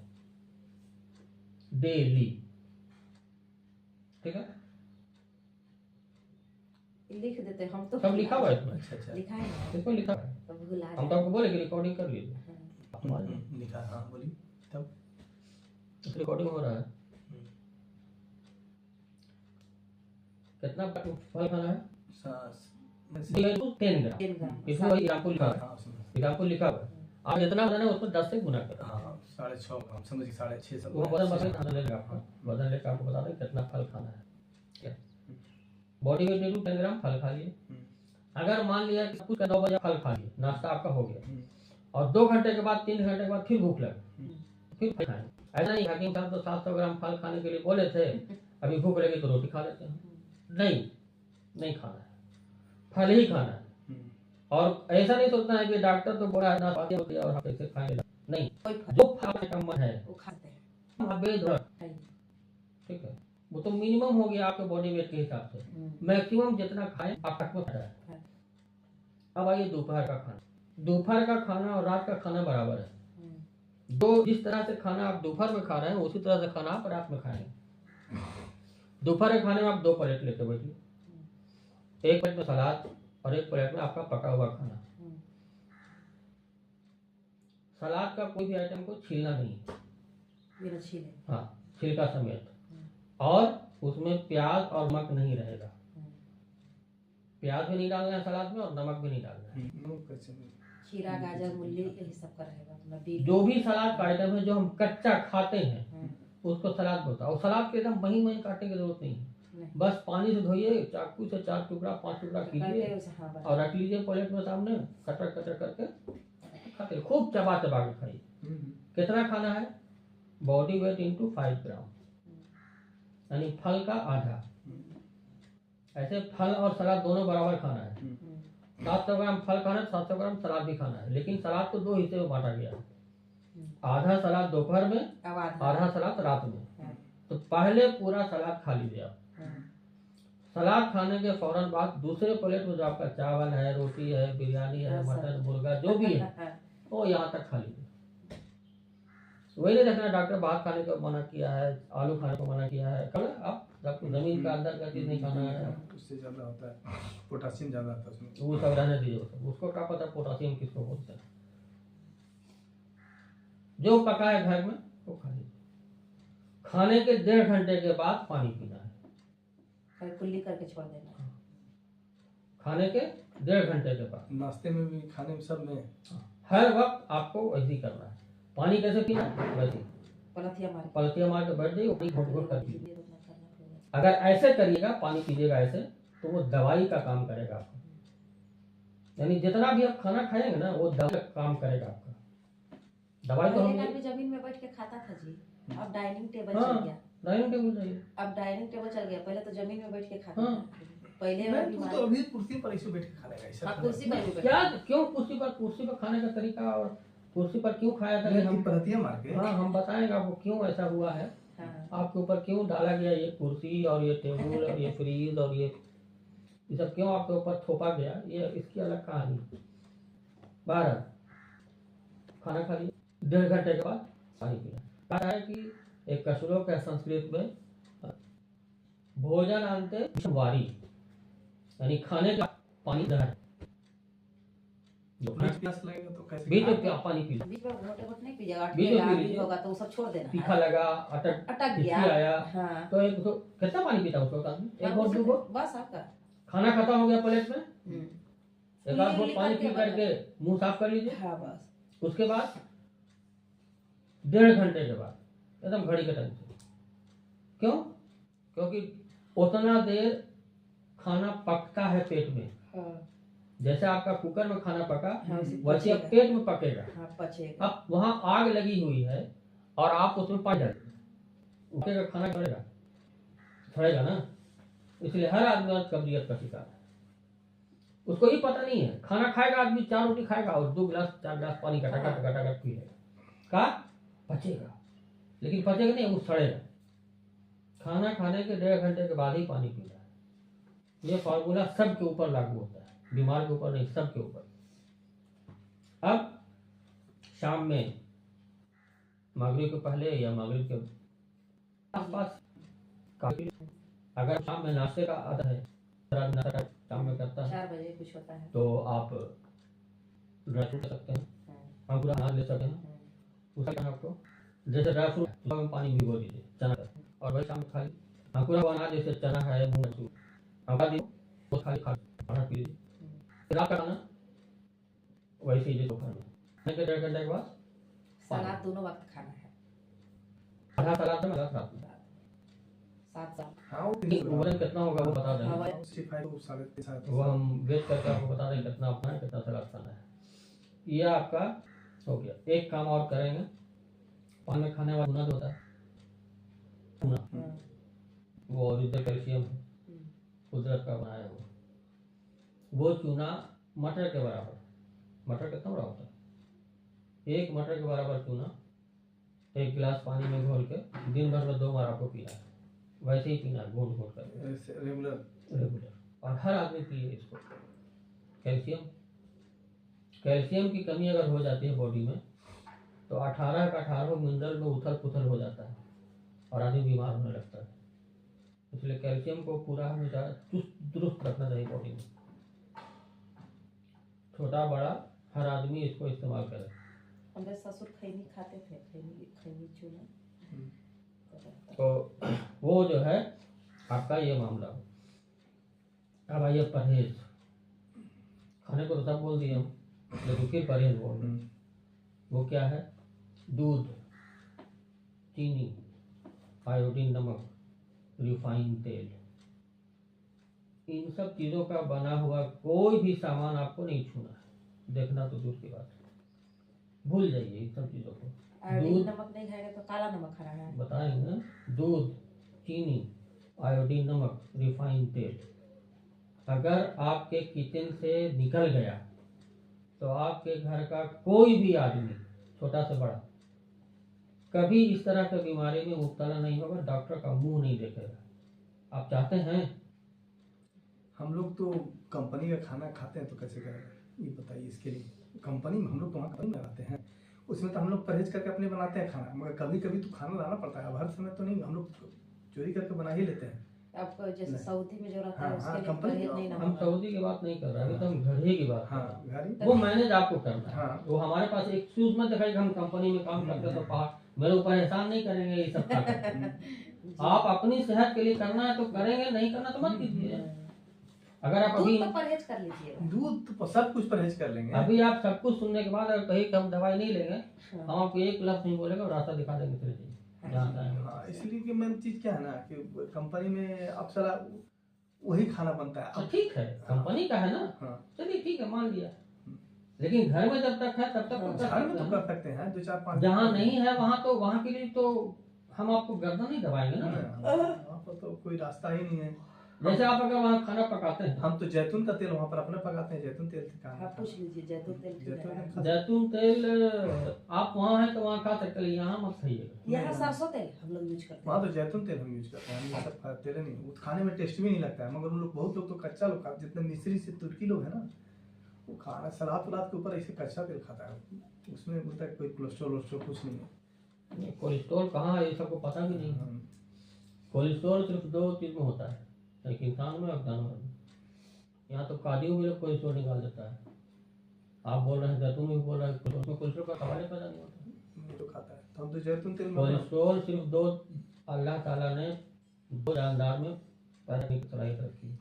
A: डेली, ठीक है।
B: लिख देते हम तो,
A: सब लिखा हुआ है इसमें।
C: अच्छा।
B: लिखा है ना,
A: इसमें लिखा है।
B: तो भुला
A: हम तो आपको बोले कि रिकॉर्डिंग कर लीजिए।
C: लिखा। हाँ बोलिए तब।
A: रिकॉर्डिंग हो रहा है। कितना फल खाना है? 10 ग्राम। इसमें वही आपको लिखा है, आपको लिखा हुआ है। आप जितना वजन है उसको 10 से गुना करें।
C: हाँ 6.5 ग्राम, समझिए 6.5
A: वो वजन लेगा आपका, वजन लेकर आपको बता दें कितना फल खाना है। क्या बॉडी वेट इंटू 10 ग्राम फल खा लिए। अगर मान लिया कि कुछ 9 बजे फल खा लिए, नाश्ता आपका हो गया, और 2 घंटे के बाद 3 घंटे के बाद फिर भूख लगे, फिर फल खाएं। ऐसा नहीं हकीम साहब तो 700 ग्राम फल खाने के लिए बोले थे, अभी भूख लगी तो रोटी खा लेते हैं। नहीं खाना है, फल ही खाना है। और ऐसा नहीं सोचना है कि डॉक्टर तो बोला है ना होती है और आप कैसे खाएंगे, नहीं। जो खाने का मन है
B: वो खाते हैं।
A: आप बेधड़क, ठीक है। वो तो मिनिमम हो गया आपके बॉडी वेट के हिसाब से, मैक्सिमम जितना खाएं आप तक में फायदा है। अब आइए दोपहर का खाना। दोपहर का खाना और रात का खाना बराबर है। जिस तरह से खाना आप दोपहर में खा रहे हैं उसी तरह से खाना आप रात में खाएंगे। दोपहर के खाने में आप 2 प्लेट लेते बैठिए, 1 प्लेट में सलाद और 1 प्लेट में आपका पका हुआ खाना। सलाद का कोई भी आइटम को छीलना नहीं,
B: बिना छीले।
A: हाँ, छिलका समेत। और उसमें प्याज और नमक नहीं रहेगा। प्याज भी नहीं डालना है सलाद में और नमक भी नहीं डालना है।
B: खीरा गाजर मूली यही सब का रहेगा अपना बीज।
A: जो भी सलाद का आइटम है जो हम कच्चा खाते हैं उसको सलाद बोलता है। और सलाद के एकदम महीन महीन काटने की जरूरत नहीं है।
B: नहीं।
A: बस पानी से धोइए, चाकू से 4 टुकड़ा 5 टुकड़ा कीजिए
B: करके उसे- हाँ, बस।
A: और रख लीजिए प्लेट में सामने, कटर कटर करके खाते रहिए। खूब चबा चबा के खाइए। कितना खाना है? बॉडी वेट इंटू 5 ग्राम, यानी फल का आधा। ऐसे फल और सलाद दोनों बराबर खाना है। 700 ग्राम फल खाना है, 700 ग्राम सलाद भी खाना है, लेकिन सलाद को 2 हिस्से में बांटा गया है। आधा सलाद दोपहर में,
B: अब
A: आधा सलाद रात में।
B: हाँ।
A: तो पहले पूरा सलाद खा लीजिए आप। सलाद खाने के फौरन बाद दूसरे प्लेट में जो आपका चावल है, रोटी है, बिरयानी है, मटन, मुर्गा जो भी है वो यहाँ तक खा लीजिए। वही नहीं देखना डॉक्टर भात खाने को मना किया है, आलू खाने को मना किया है। कल आप आपको जमीन का अंदर का चीज नहीं खाना है,
C: उससे ज्यादा होता है, पोटासियम ज्यादा आता है उसमें।
A: वो सब रहने दीजिए। उसको क्या पता पोटासियम किसको बोलते हैं। जो पका है घर में वो खा लीजिए। खाने के 1.5 घंटे के बाद पानी पीना है।
B: फिर कुल्ली करके छोड़ देना।
A: खाने के 1.5 घंटे के बाद,
C: नाश्ते में भी, खाने में, सब में
A: हर वक्त आपको वैसे ही करना है। पानी कैसे पीना है? वैसे ही पलथिया मार के बैठ जाइए, अपनी घुट घुट कर पीजिए। अगर ऐसे करिएगा, पानी पीजिएगा ऐसे, तो वो दवाई का काम करेगा आपको। यानी जितना भी आप खाना खाएंगे ना, वो दवाई का काम करेगा आपका। दवाई तो
B: पहले
A: हम
B: आदमी जमीन में बैठ के खाता था जी, अब डाइनिंग टेबल
A: हाँ।
B: चल गया।
A: डाइनिंग टेबल चाहिए।
B: अब डाइनिंग टेबल चल गया, पहले तो जमीन में बैठ के खाता
A: हाँ।
B: था। पहले
C: मैं
B: अभी
C: तो अभी कुर्सी पर ऐसे बैठ के खा लेगा ऐसा।
B: हाँ, कुर्सी पर भी बैठ
A: क्या क्यों कुर्सी पर खाने का तरीका और कुर्सी पर क्यों खाया करें हम?
C: पलथिया मार के।
A: हाँ, हम बताएंगे आपको क्यों ऐसा हुआ है।
B: हाँ।
A: आपके ऊपर क्यों डाला गया ये कुर्सी और ये टेबल और ये फ्रीज और ये सब क्यों आपके ऊपर थोपा गया, ये इसकी अलग कहानी। 12 खाना खा लिया, 1.5 घंटे के बाद पानी पीना। कहा है कि एक श्लोक है संस्कृत में, भोजन अंते वारी, यानी खाने का पानी दहर।
C: प्यास लगेगा तो कैसे?
A: बीच में क्या पानी पी लो।
B: बीच में घोटे घोट नहीं पीजिएगा,
A: बीच में पी
B: भी
A: लीजिए।
B: होगा तो वो सब छोड़ देना।
A: तीखा लगा, अटक
B: अटक
A: तिथि
B: गया।
A: आया,
B: हाँ।
A: तो एक तो कितना पानी पीता उसको आदमी? एक घोट, 2 घोट।
B: बस आपका।
A: खाना खत्म हो गया प्लेट में, एक आध घोट
B: कुल्ली
A: पानी
B: करके
A: पी करके मुंह साफ कर लीजिए।
B: हाँ बस।
A: उसके बाद 1.5 घंटे के बाद एकदम घड़ी के टाइम से। क्यों? क्योंकि उतना देर खाना पकता है पेट में।
B: हाँ।
A: जैसे आपका कुकर में खाना पका,
B: हाँ,
A: वैसे अब पेट में पकेगा।
B: हाँ, पचेगा।
A: अब वहां आग लगी हुई है और आप उसमें पानी डालेंगे, उठेगा, खाना सड़ेगा, सड़ेगा ना। इसलिए हर आदमी आज कब्जियत का शिकार है। उसको ही पता नहीं है। खाना खाएगा आदमी, 4 रोटी खाएगा और 2 गिलास 4 गिलास पानी घटा पी लेगा, का पचेगा, लेकिन पचेगा नहीं, वो सड़ेगा। खाना खाने के 1.5 घंटे के बाद ही पानी पीना है। ये फॉर्मूला सबके ऊपर लागू होता है, बीमार के ऊपर नहीं, सबके ऊपर। अब शाम में मगरिब के पहले या मगरिब के आसपास काफी, अगर शाम में नाश्ते का आदत है, नाश्ता शाम में करता है,
B: 4 बजे कुछ होता है
A: तो आप ड्राई फ्रूट ले सकते हैं, अंकुरा अनाज ले सकते हैं। उसका क्या है आपको, जैसे ड्राई फ्रूट सुबह में पानी भिगो दीजिए चना का, और वही शाम में खा लीजिए। अंकुरा हुआ अनाज जैसे चना है, मूंग मसूर, अंकुरा दीजिए, वो खा खाना पी लीजिए। फिर रात का खाना वैसे ही जैसे दोपहर में, 1.5 घंटे के बाद
B: सलाद दोनों वक्त खाना है।
A: आधा सलाद में, आधा रात में।
B: 7
C: हाँ, वो
A: वजन कितना होगा वो बता देंगे,
B: हाँ,
A: वो हम वेट करके आपको बता देंगे कितना अपना है, कितना सलाद खाना है। ये आपका हो गया। एक काम और करेंगे, पान में खाने वाला चूना जो होता है, चूना, वो ओरिजिनल कैल्शियम है, कुदरत का बनाया हुआ। वो चूना मटर के बराबर, मटर कितना बड़ा होता है, 1 मटर के बराबर चूना 1 गिलास पानी में घोल के दिन भर में 2 बार आपको पीना है। वैसे ही पीना है, घोट घोट कर रेगुलर। और हर आदमी पिए इसको। कैल्शियम की कमी अगर हो जाती है बॉडी में, तो 18 का 18 मिनरल में उथल पुथल हो जाता है और आदमी बीमार होने लगता है। इसलिए कैल्शियम को पूरा हमेशा चुस्त दुरुस्त रखना चाहिए बॉडी में। छोटा बड़ा हर आदमी इसको इस्तेमाल करे।
B: हमारे ससुर खैनी खाते थे, खैनी चूना।
A: तो वो जो है आपका ये मामला हो। अब आइए परहेज। खाने को तो सब बोल दिए हम, लेकिन फिर परहेज बोल रहे हैं। वो क्या है? दूध, चीनी, आयोडीन, नमक, रिफाइन तेल, इन सब चीज़ों का बना हुआ कोई भी सामान आपको नहीं छूना है, देखना तो दूर की बात है, भूल जाइए इन सब चीज़ों को।
B: आयोडीन
A: दूध
B: नमक नहीं खाएगा तो काला नमक खाना है।
A: बताएंगे, दूध, चीनी, आयोडीन नमक, रिफाइंड तेल, अगर आपके किचन से निकल गया तो आपके घर का कोई भी आदमी, छोटा से बड़ा, कभी इस तरह की बीमारी में मुब्तला नहीं होगा, डॉक्टर का मुंह नहीं देखेगा। आप चाहते हैं?
C: हम लोग तो कंपनी का खाना खाते हैं तो कैसे करेंगे, ये बताइए। इसके लिए कंपनी में हम लोग तो वहाँ कंपनी बनाते हैं, उसमें तो हम लोग परहेज करके अपने बनाते हैं खाना, मगर कभी कभी तो खाना लाना पड़ता है। अब हर समय तो नहीं, हम लोग चोरी करके बना ही लेते हैं।
B: आपको जैसे सऊदी में जो रहता है
C: हाँ,
B: उसके
C: हाँ,
B: लिए
C: कंपनी
B: परहेज
C: का-
B: नहीं ना
A: हम
B: होगा।
A: सऊदी की बात नहीं कर रहे, अभी तो हम घर ही की बात कर रहे
C: हाँ, घर ही।
A: हैं। वो मैनेज आपको करना है।
C: हाँ।
A: वो हमारे पास एक चीज मत दिखाई कि हम कंपनी में काम करते हैं तो पहाड़ मेरे ऊपर एहसान नहीं करेंगे ये सब खाकर। आप अपनी सेहत के लिए करना है तो करेंगे, नहीं करना तो मत कीजिए। अगर आप अभी
B: दूध तो परहेज कर लीजिएगा।
C: दूध तो सब कुछ परहेज कर लेंगे।
A: अभी आप सब कुछ सुनने के बाद अगर कहीं कि हम दवाई नहीं लेंगे,
B: हाँ।
A: हम आपको एक लफ्ज नहीं बोलेगा, रास्ता दिखा देंगे फिर जहाँ जाएंगे।
C: हाँ, इसलिए कि मेन चीज क्या है ना कि कंपनी में अब सारा वही खाना बनता है।
A: तो ठीक है, कंपनी का है ना,
C: हाँ,
A: चलिए ठीक है, मान लिया। लेकिन घर में जब तक है तब तक तो कर
C: घर में
A: सकते
C: तो
A: हैं।
C: कर सकते हैं 2-4-5।
A: जहाँ नहीं है वहाँ तो वहाँ के लिए तो हम आपको गर्दन नहीं दबाएंगे ना।
C: वहाँ पर तो कोई रास्ता ही नहीं है।
A: जैसे आप अगर वहाँ खाना पकाते हैं,
C: हम तो जैतून का तेल वहाँ पर अपना पकाते हैं, जैतून तेल से
B: हाँ, पूछ लीजिए जैतून तेल किधर
C: जैतून
B: है।
C: तेल
A: जैतून तेल आप वहाँ हैं तो वहाँ खा सकते हैं, यहाँ मत खाइएगा।
B: यहाँ सरसों तेल हम लोग यूज करते
C: वहाँ
B: हैं।
C: तो जैतून तेल हम यूज करते हैं, हम ये सब तेल नहीं, वो खाने में टेस्ट भी नहीं लगता है। मगर उन लोग बहुत लोग तो कच्चा लोग खाते, जितने मिस्री से तुर्की लोग है ना, वो खाना सलाद वलाद के ऊपर ऐसे कच्चा तेल खाता है, उसमें बोलता है कोई कोलेस्ट्रॉल वोलेस्ट्रॉल कुछ नहीं है।
A: कोलेस्ट्रॉल कहाँ है ये सबको पता भी नहीं है। कोलेस्ट्रॉल सिर्फ दो चीज में होता है, एक इंसान में और जानवर में। यहाँ तो काजू भी लोग कोलेस्ट्रॉल निकाल देता है, आप बोल रहे हैं जैतून भी बोल रहे हैं, उसमें कोलेस्ट्रॉल का सवाल ही पैदा नहीं होता।
C: ये तो खाता है, तो हम तो जैतून तेल में
A: कोलेस्ट्रॉल सिर्फ दो, अल्लाह ताला ने दो जानदार में पैदा करने की सलाहियत रखी है,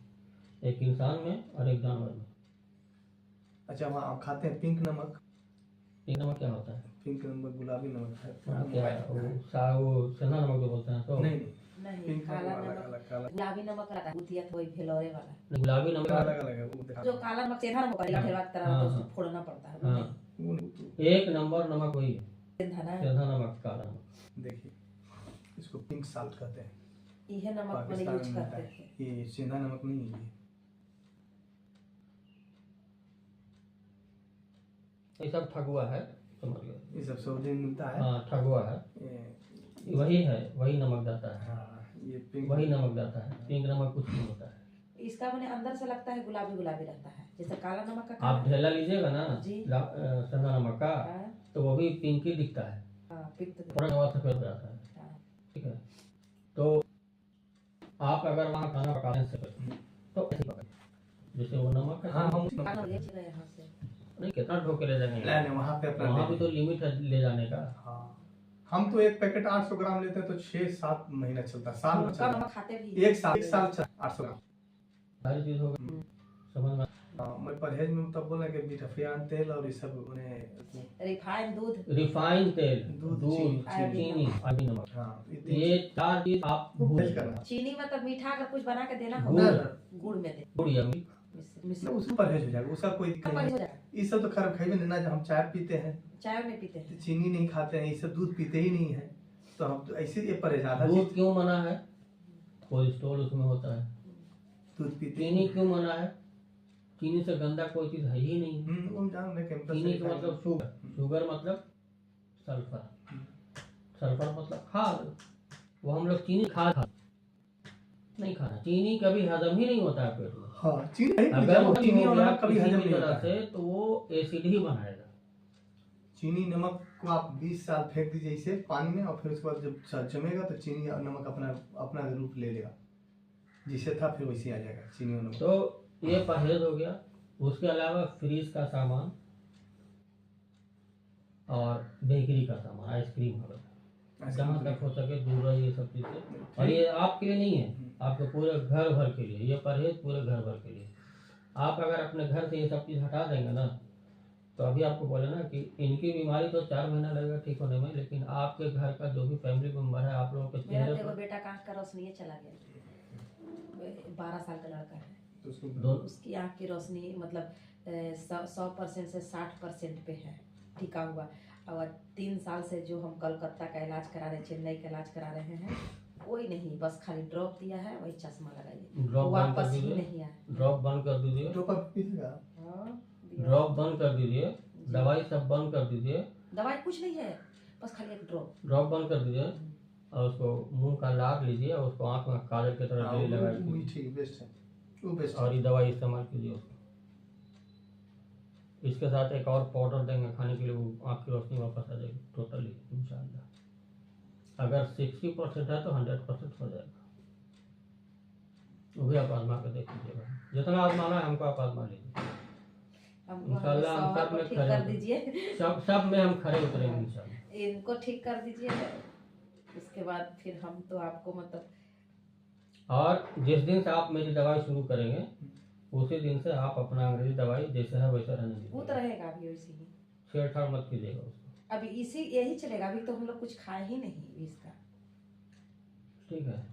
A: एक इंसान में और एक जानवर में।
C: अच्छा, वहाँ आप खाते हैं पिंक नमक।
A: पिंक नमक क्या होता है?
C: पिंक नमक गुलाबी नमक है।
A: क्या है? वो सेंधा नमक जो बोलते हैं तो
C: नहीं नहीं,
B: नहीं,
C: पिंक
B: काला
C: अलग
B: नमक,
C: अलग काला
B: गुलाबी नमक रहता है, उतिया तो वही भेलौरे वाला।
A: गुलाबी नमक
C: अलग अलग है वो दिखा।
B: जो काला नमक सेंधा नमक वाला ठेवा की तरह
A: हाँ,
B: होता है,
A: हाँ।
B: उसको फोड़ना पड़ता है। वो
A: हाँ,
B: नहीं।
C: वो तो
A: एक नंबर नमक वही है,
B: सेंधा ना,
A: सेंधा नमक, काला नमक।
C: देखिए, इसको पिंक साल्ट कहते हैं,
B: यह नमक वाले
C: पाकिस्तान
B: यूज
C: में मिलता
B: करते
C: है।
B: थे।
C: ये सेंधा नमक नहीं है
A: ये सब ठगुआ है, समझ गए?
C: ये सब सऊदी में मिलता है।
A: हाँ, ठगुआ है,
C: ये
A: वही है, वही नमक जाता है,
C: हाँ, ये पिंक
A: वही नमक जाता है। पिंक नमक कुछ नहीं होता है।
B: इसका मैंने अंदर से लगता है गुलाबी गुलाबी रहता है, जैसे काला नमक का
A: आप
B: काला।
A: ढेला लीजिएगा ना
B: जी।
A: सेंधा नमक का,
B: हाँ,
A: तो वो भी पिंक ही दिखता है,
B: हाँ, पिंक तो
A: थोड़ा नवा सफेद हो जाता है।
B: हाँ।
A: ठीक है, तो आप अगर वहाँ खाना पकाते हैं सफेद, तो ऐसे पकाइए जैसे वो नमक है।
C: हाँ, हम
B: खाना ले चले यहाँ से।
A: नहीं, कितना ढो के ले जाएंगे?
C: नहीं, वहाँ पे अपना
A: वहाँ
C: ले
A: भी तो लिमिट है ले जाने का।
C: हाँ, हम तो एक पैकेट 800 ग्राम लेते हैं तो 6-7 महीना चलता है, साल में
B: उनका
C: चलता
B: नमक खाते भी
C: है। एक साल चलता है 800 ग्राम।
A: सारी चीज हो गई, समझ में?
C: हाँ, मैं परहेज में तब बोला कि बिटफियान तेल और ये सब उन्हें।
B: रिफाइंड दूध,
A: रिफाइंड तेल,
C: दूध,
A: दूध,
B: चीनी,
A: चीनी, आदि नमक,
C: हाँ,
A: ये चार चीज आप भूल
C: परहेज
A: जाइए।
C: करना।
B: चीनी मतलब मीठा अगर कुछ बना के देना हो,
A: गुड़,
B: गुड़ में दे,
A: गुड़ या मिल्क,
B: मिश्र
C: उसको परहेज हो जाएगा, उसका कोई दिक्कत
B: हो
C: नहीं।
B: जाएगा।
C: ये सब तो खैर खाइए नहीं ना, जब हम चाय पीते हैं
B: चाय में पीते हैं।
C: तो चीनी नहीं खाते हैं, ये सब दूध पीते ही नहीं है, तो हम तो ऐसे ये परहेज आधा
A: दूध
C: चीज
A: क्यों मना है? कोलेस्ट्रॉल उसमें होता है।
C: दूध पीते ही
A: चीनी क्यों मना है? चीनी से गंदा कोई चीज है ही नहीं।
C: हम जान रहे केमिकल
A: चीनी का मतलब शुगर, शुगर मतलब सल्फर, सल्फर मतलब खाद। वो हम लोग चीनी खाद नहीं खाना, चीनी कभी हजम ही नहीं होता है पेट में।
C: हाँ, चीनी
A: अगर वो
C: चीनी और नमक कभी
A: किसी
C: हजम
A: भी
C: नहीं
A: तरह
C: होता है।
A: से, तो वो एसिड ही बनाएगा।
C: चीनी नमक को आप 20 साल फेंक दीजिए इसे पानी में, और फिर उसके बाद जब जमेगा तो चीनी और नमक अपना अपना रूप ले लेगा, जिसे था फिर वैसे आ जाएगा चीनी और नमक।
A: तो ये परहेज हो गया। उसके अलावा फ्रीज का सामान और बेकरी का सामान, आइसक्रीम वगैरह, जहाँ तक हो सके दूर रहिए ये सब चीज़ें। और ये आपके लिए नहीं है, आपके पूरे घर भर के लिए ये परहेज, पूरे घर भर के लिए। आप अगर अपने घर से ये सब चीज़ हटा देंगे ना, तो अभी आपको बोले ना कि इनकी बीमारी तो 4 महीना लगेगा ठीक होने में, लेकिन आपके घर का जो भी फैमिली मेम्बर है, आप लोगों के
B: मेरा
A: चेहरे
B: तो एगो
A: पर
B: बेटा का आँख का रोशनी चला गया, 12 साल का लड़का है। उसकी आँख की रोशनी मतलब 100% से 60% पे है टिका हुआ। और 3 साल से जो हम कलकत्ता का इलाज करा रहे हैं, चेन्नई का इलाज करा रहे हैं, कोई नहीं, बस खाली ड्रॉप दिया है, वही चश्मा लगाइए,
A: ड्रॉप बंद कर
B: वापस ही
A: दीजिए,
B: नहीं आया।
A: ड्रॉप बंद कर दीजिए,
C: ड्रॉप
A: ड्रॉप बंद कर दीजिए, दवाई सब बंद कर दीजिए,
B: दवाई कुछ नहीं है, बस खाली एक ड्रॉप।
A: ड्रॉप बंद कर दीजिए और उसको मुंह का लाभ लीजिए और उसको आँख में काजल की तरह डेली लगाइए
C: ठीक बेस्ट है, वो बेस्ट है।
A: और ये दवाई इस्तेमाल कीजिए उसको। इसके साथ एक और पाउडर देंगे खाने के लिए, वो आँख की रोशनी वापस आ जाएगी टोटली इंशाल्लाह। अगर 60% है तो 100% हो जाएगा। वो भी आप आजमा के देख लीजिएगा, जितना आजमाना है हमको आप आजमा लीजिए इंशाल्लाह। हम सब में
B: ठीक
A: खड़े
B: कर दीजिए,
A: सब में हम खड़े उतरेंगे इंशाल्लाह।
B: इनको ठीक कर दीजिए, उसके बाद फिर हम तो आपको मतलब।
A: और जिस दिन से आप मेरी दवाई शुरू करेंगे उसी दिन से आप अपना अंग्रेजी दवाई जैसे है वैसे रहने
B: वो तो
A: दीजिए,
B: रहेगा अभी वैसे ही,
A: छेड़छाड़ मत कीजिएगा उसको,
B: अभी इसी यही चलेगा। अभी तो हम लोग कुछ खाए ही नहीं इसका।
A: ठीक है।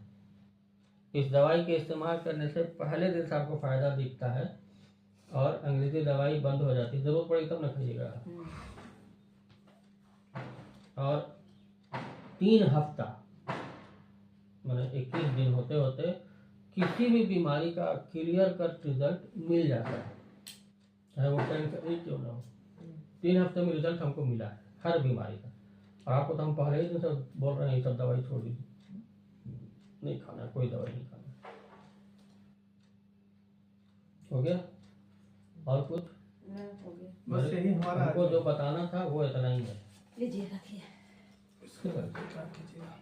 A: इस दवाई के इस्तेमाल करने से पहले दिन से आपको फायदा दिखता है और अंग्रेजी दवाई बंद हो जाती है, जरूरत पड़ेगी तब न खाइएगा। और 3 हफ्ता मैंने 21 दिन होते होते किसी भी बीमारी का क्लियर कट रिजल्ट मिल जाता है, चाहे वो कैंसर ही क्यों ना हो। 3 हफ्ते में रिजल्ट हमको मिला है हर बीमारी का। और आपको तो हम पहले ही दिन से बोल रहे हैं ये सब दवाई छोड़ दीजिए, नहीं खाना, कोई दवाई नहीं खाना। हो गया? और कुछ?
B: हो गया,
C: बस यही हमारा
A: हमको जो बताना था वो इतना ही है।
B: लीजिए रखिए।
A: ठीक है।
C: कीजिएगा।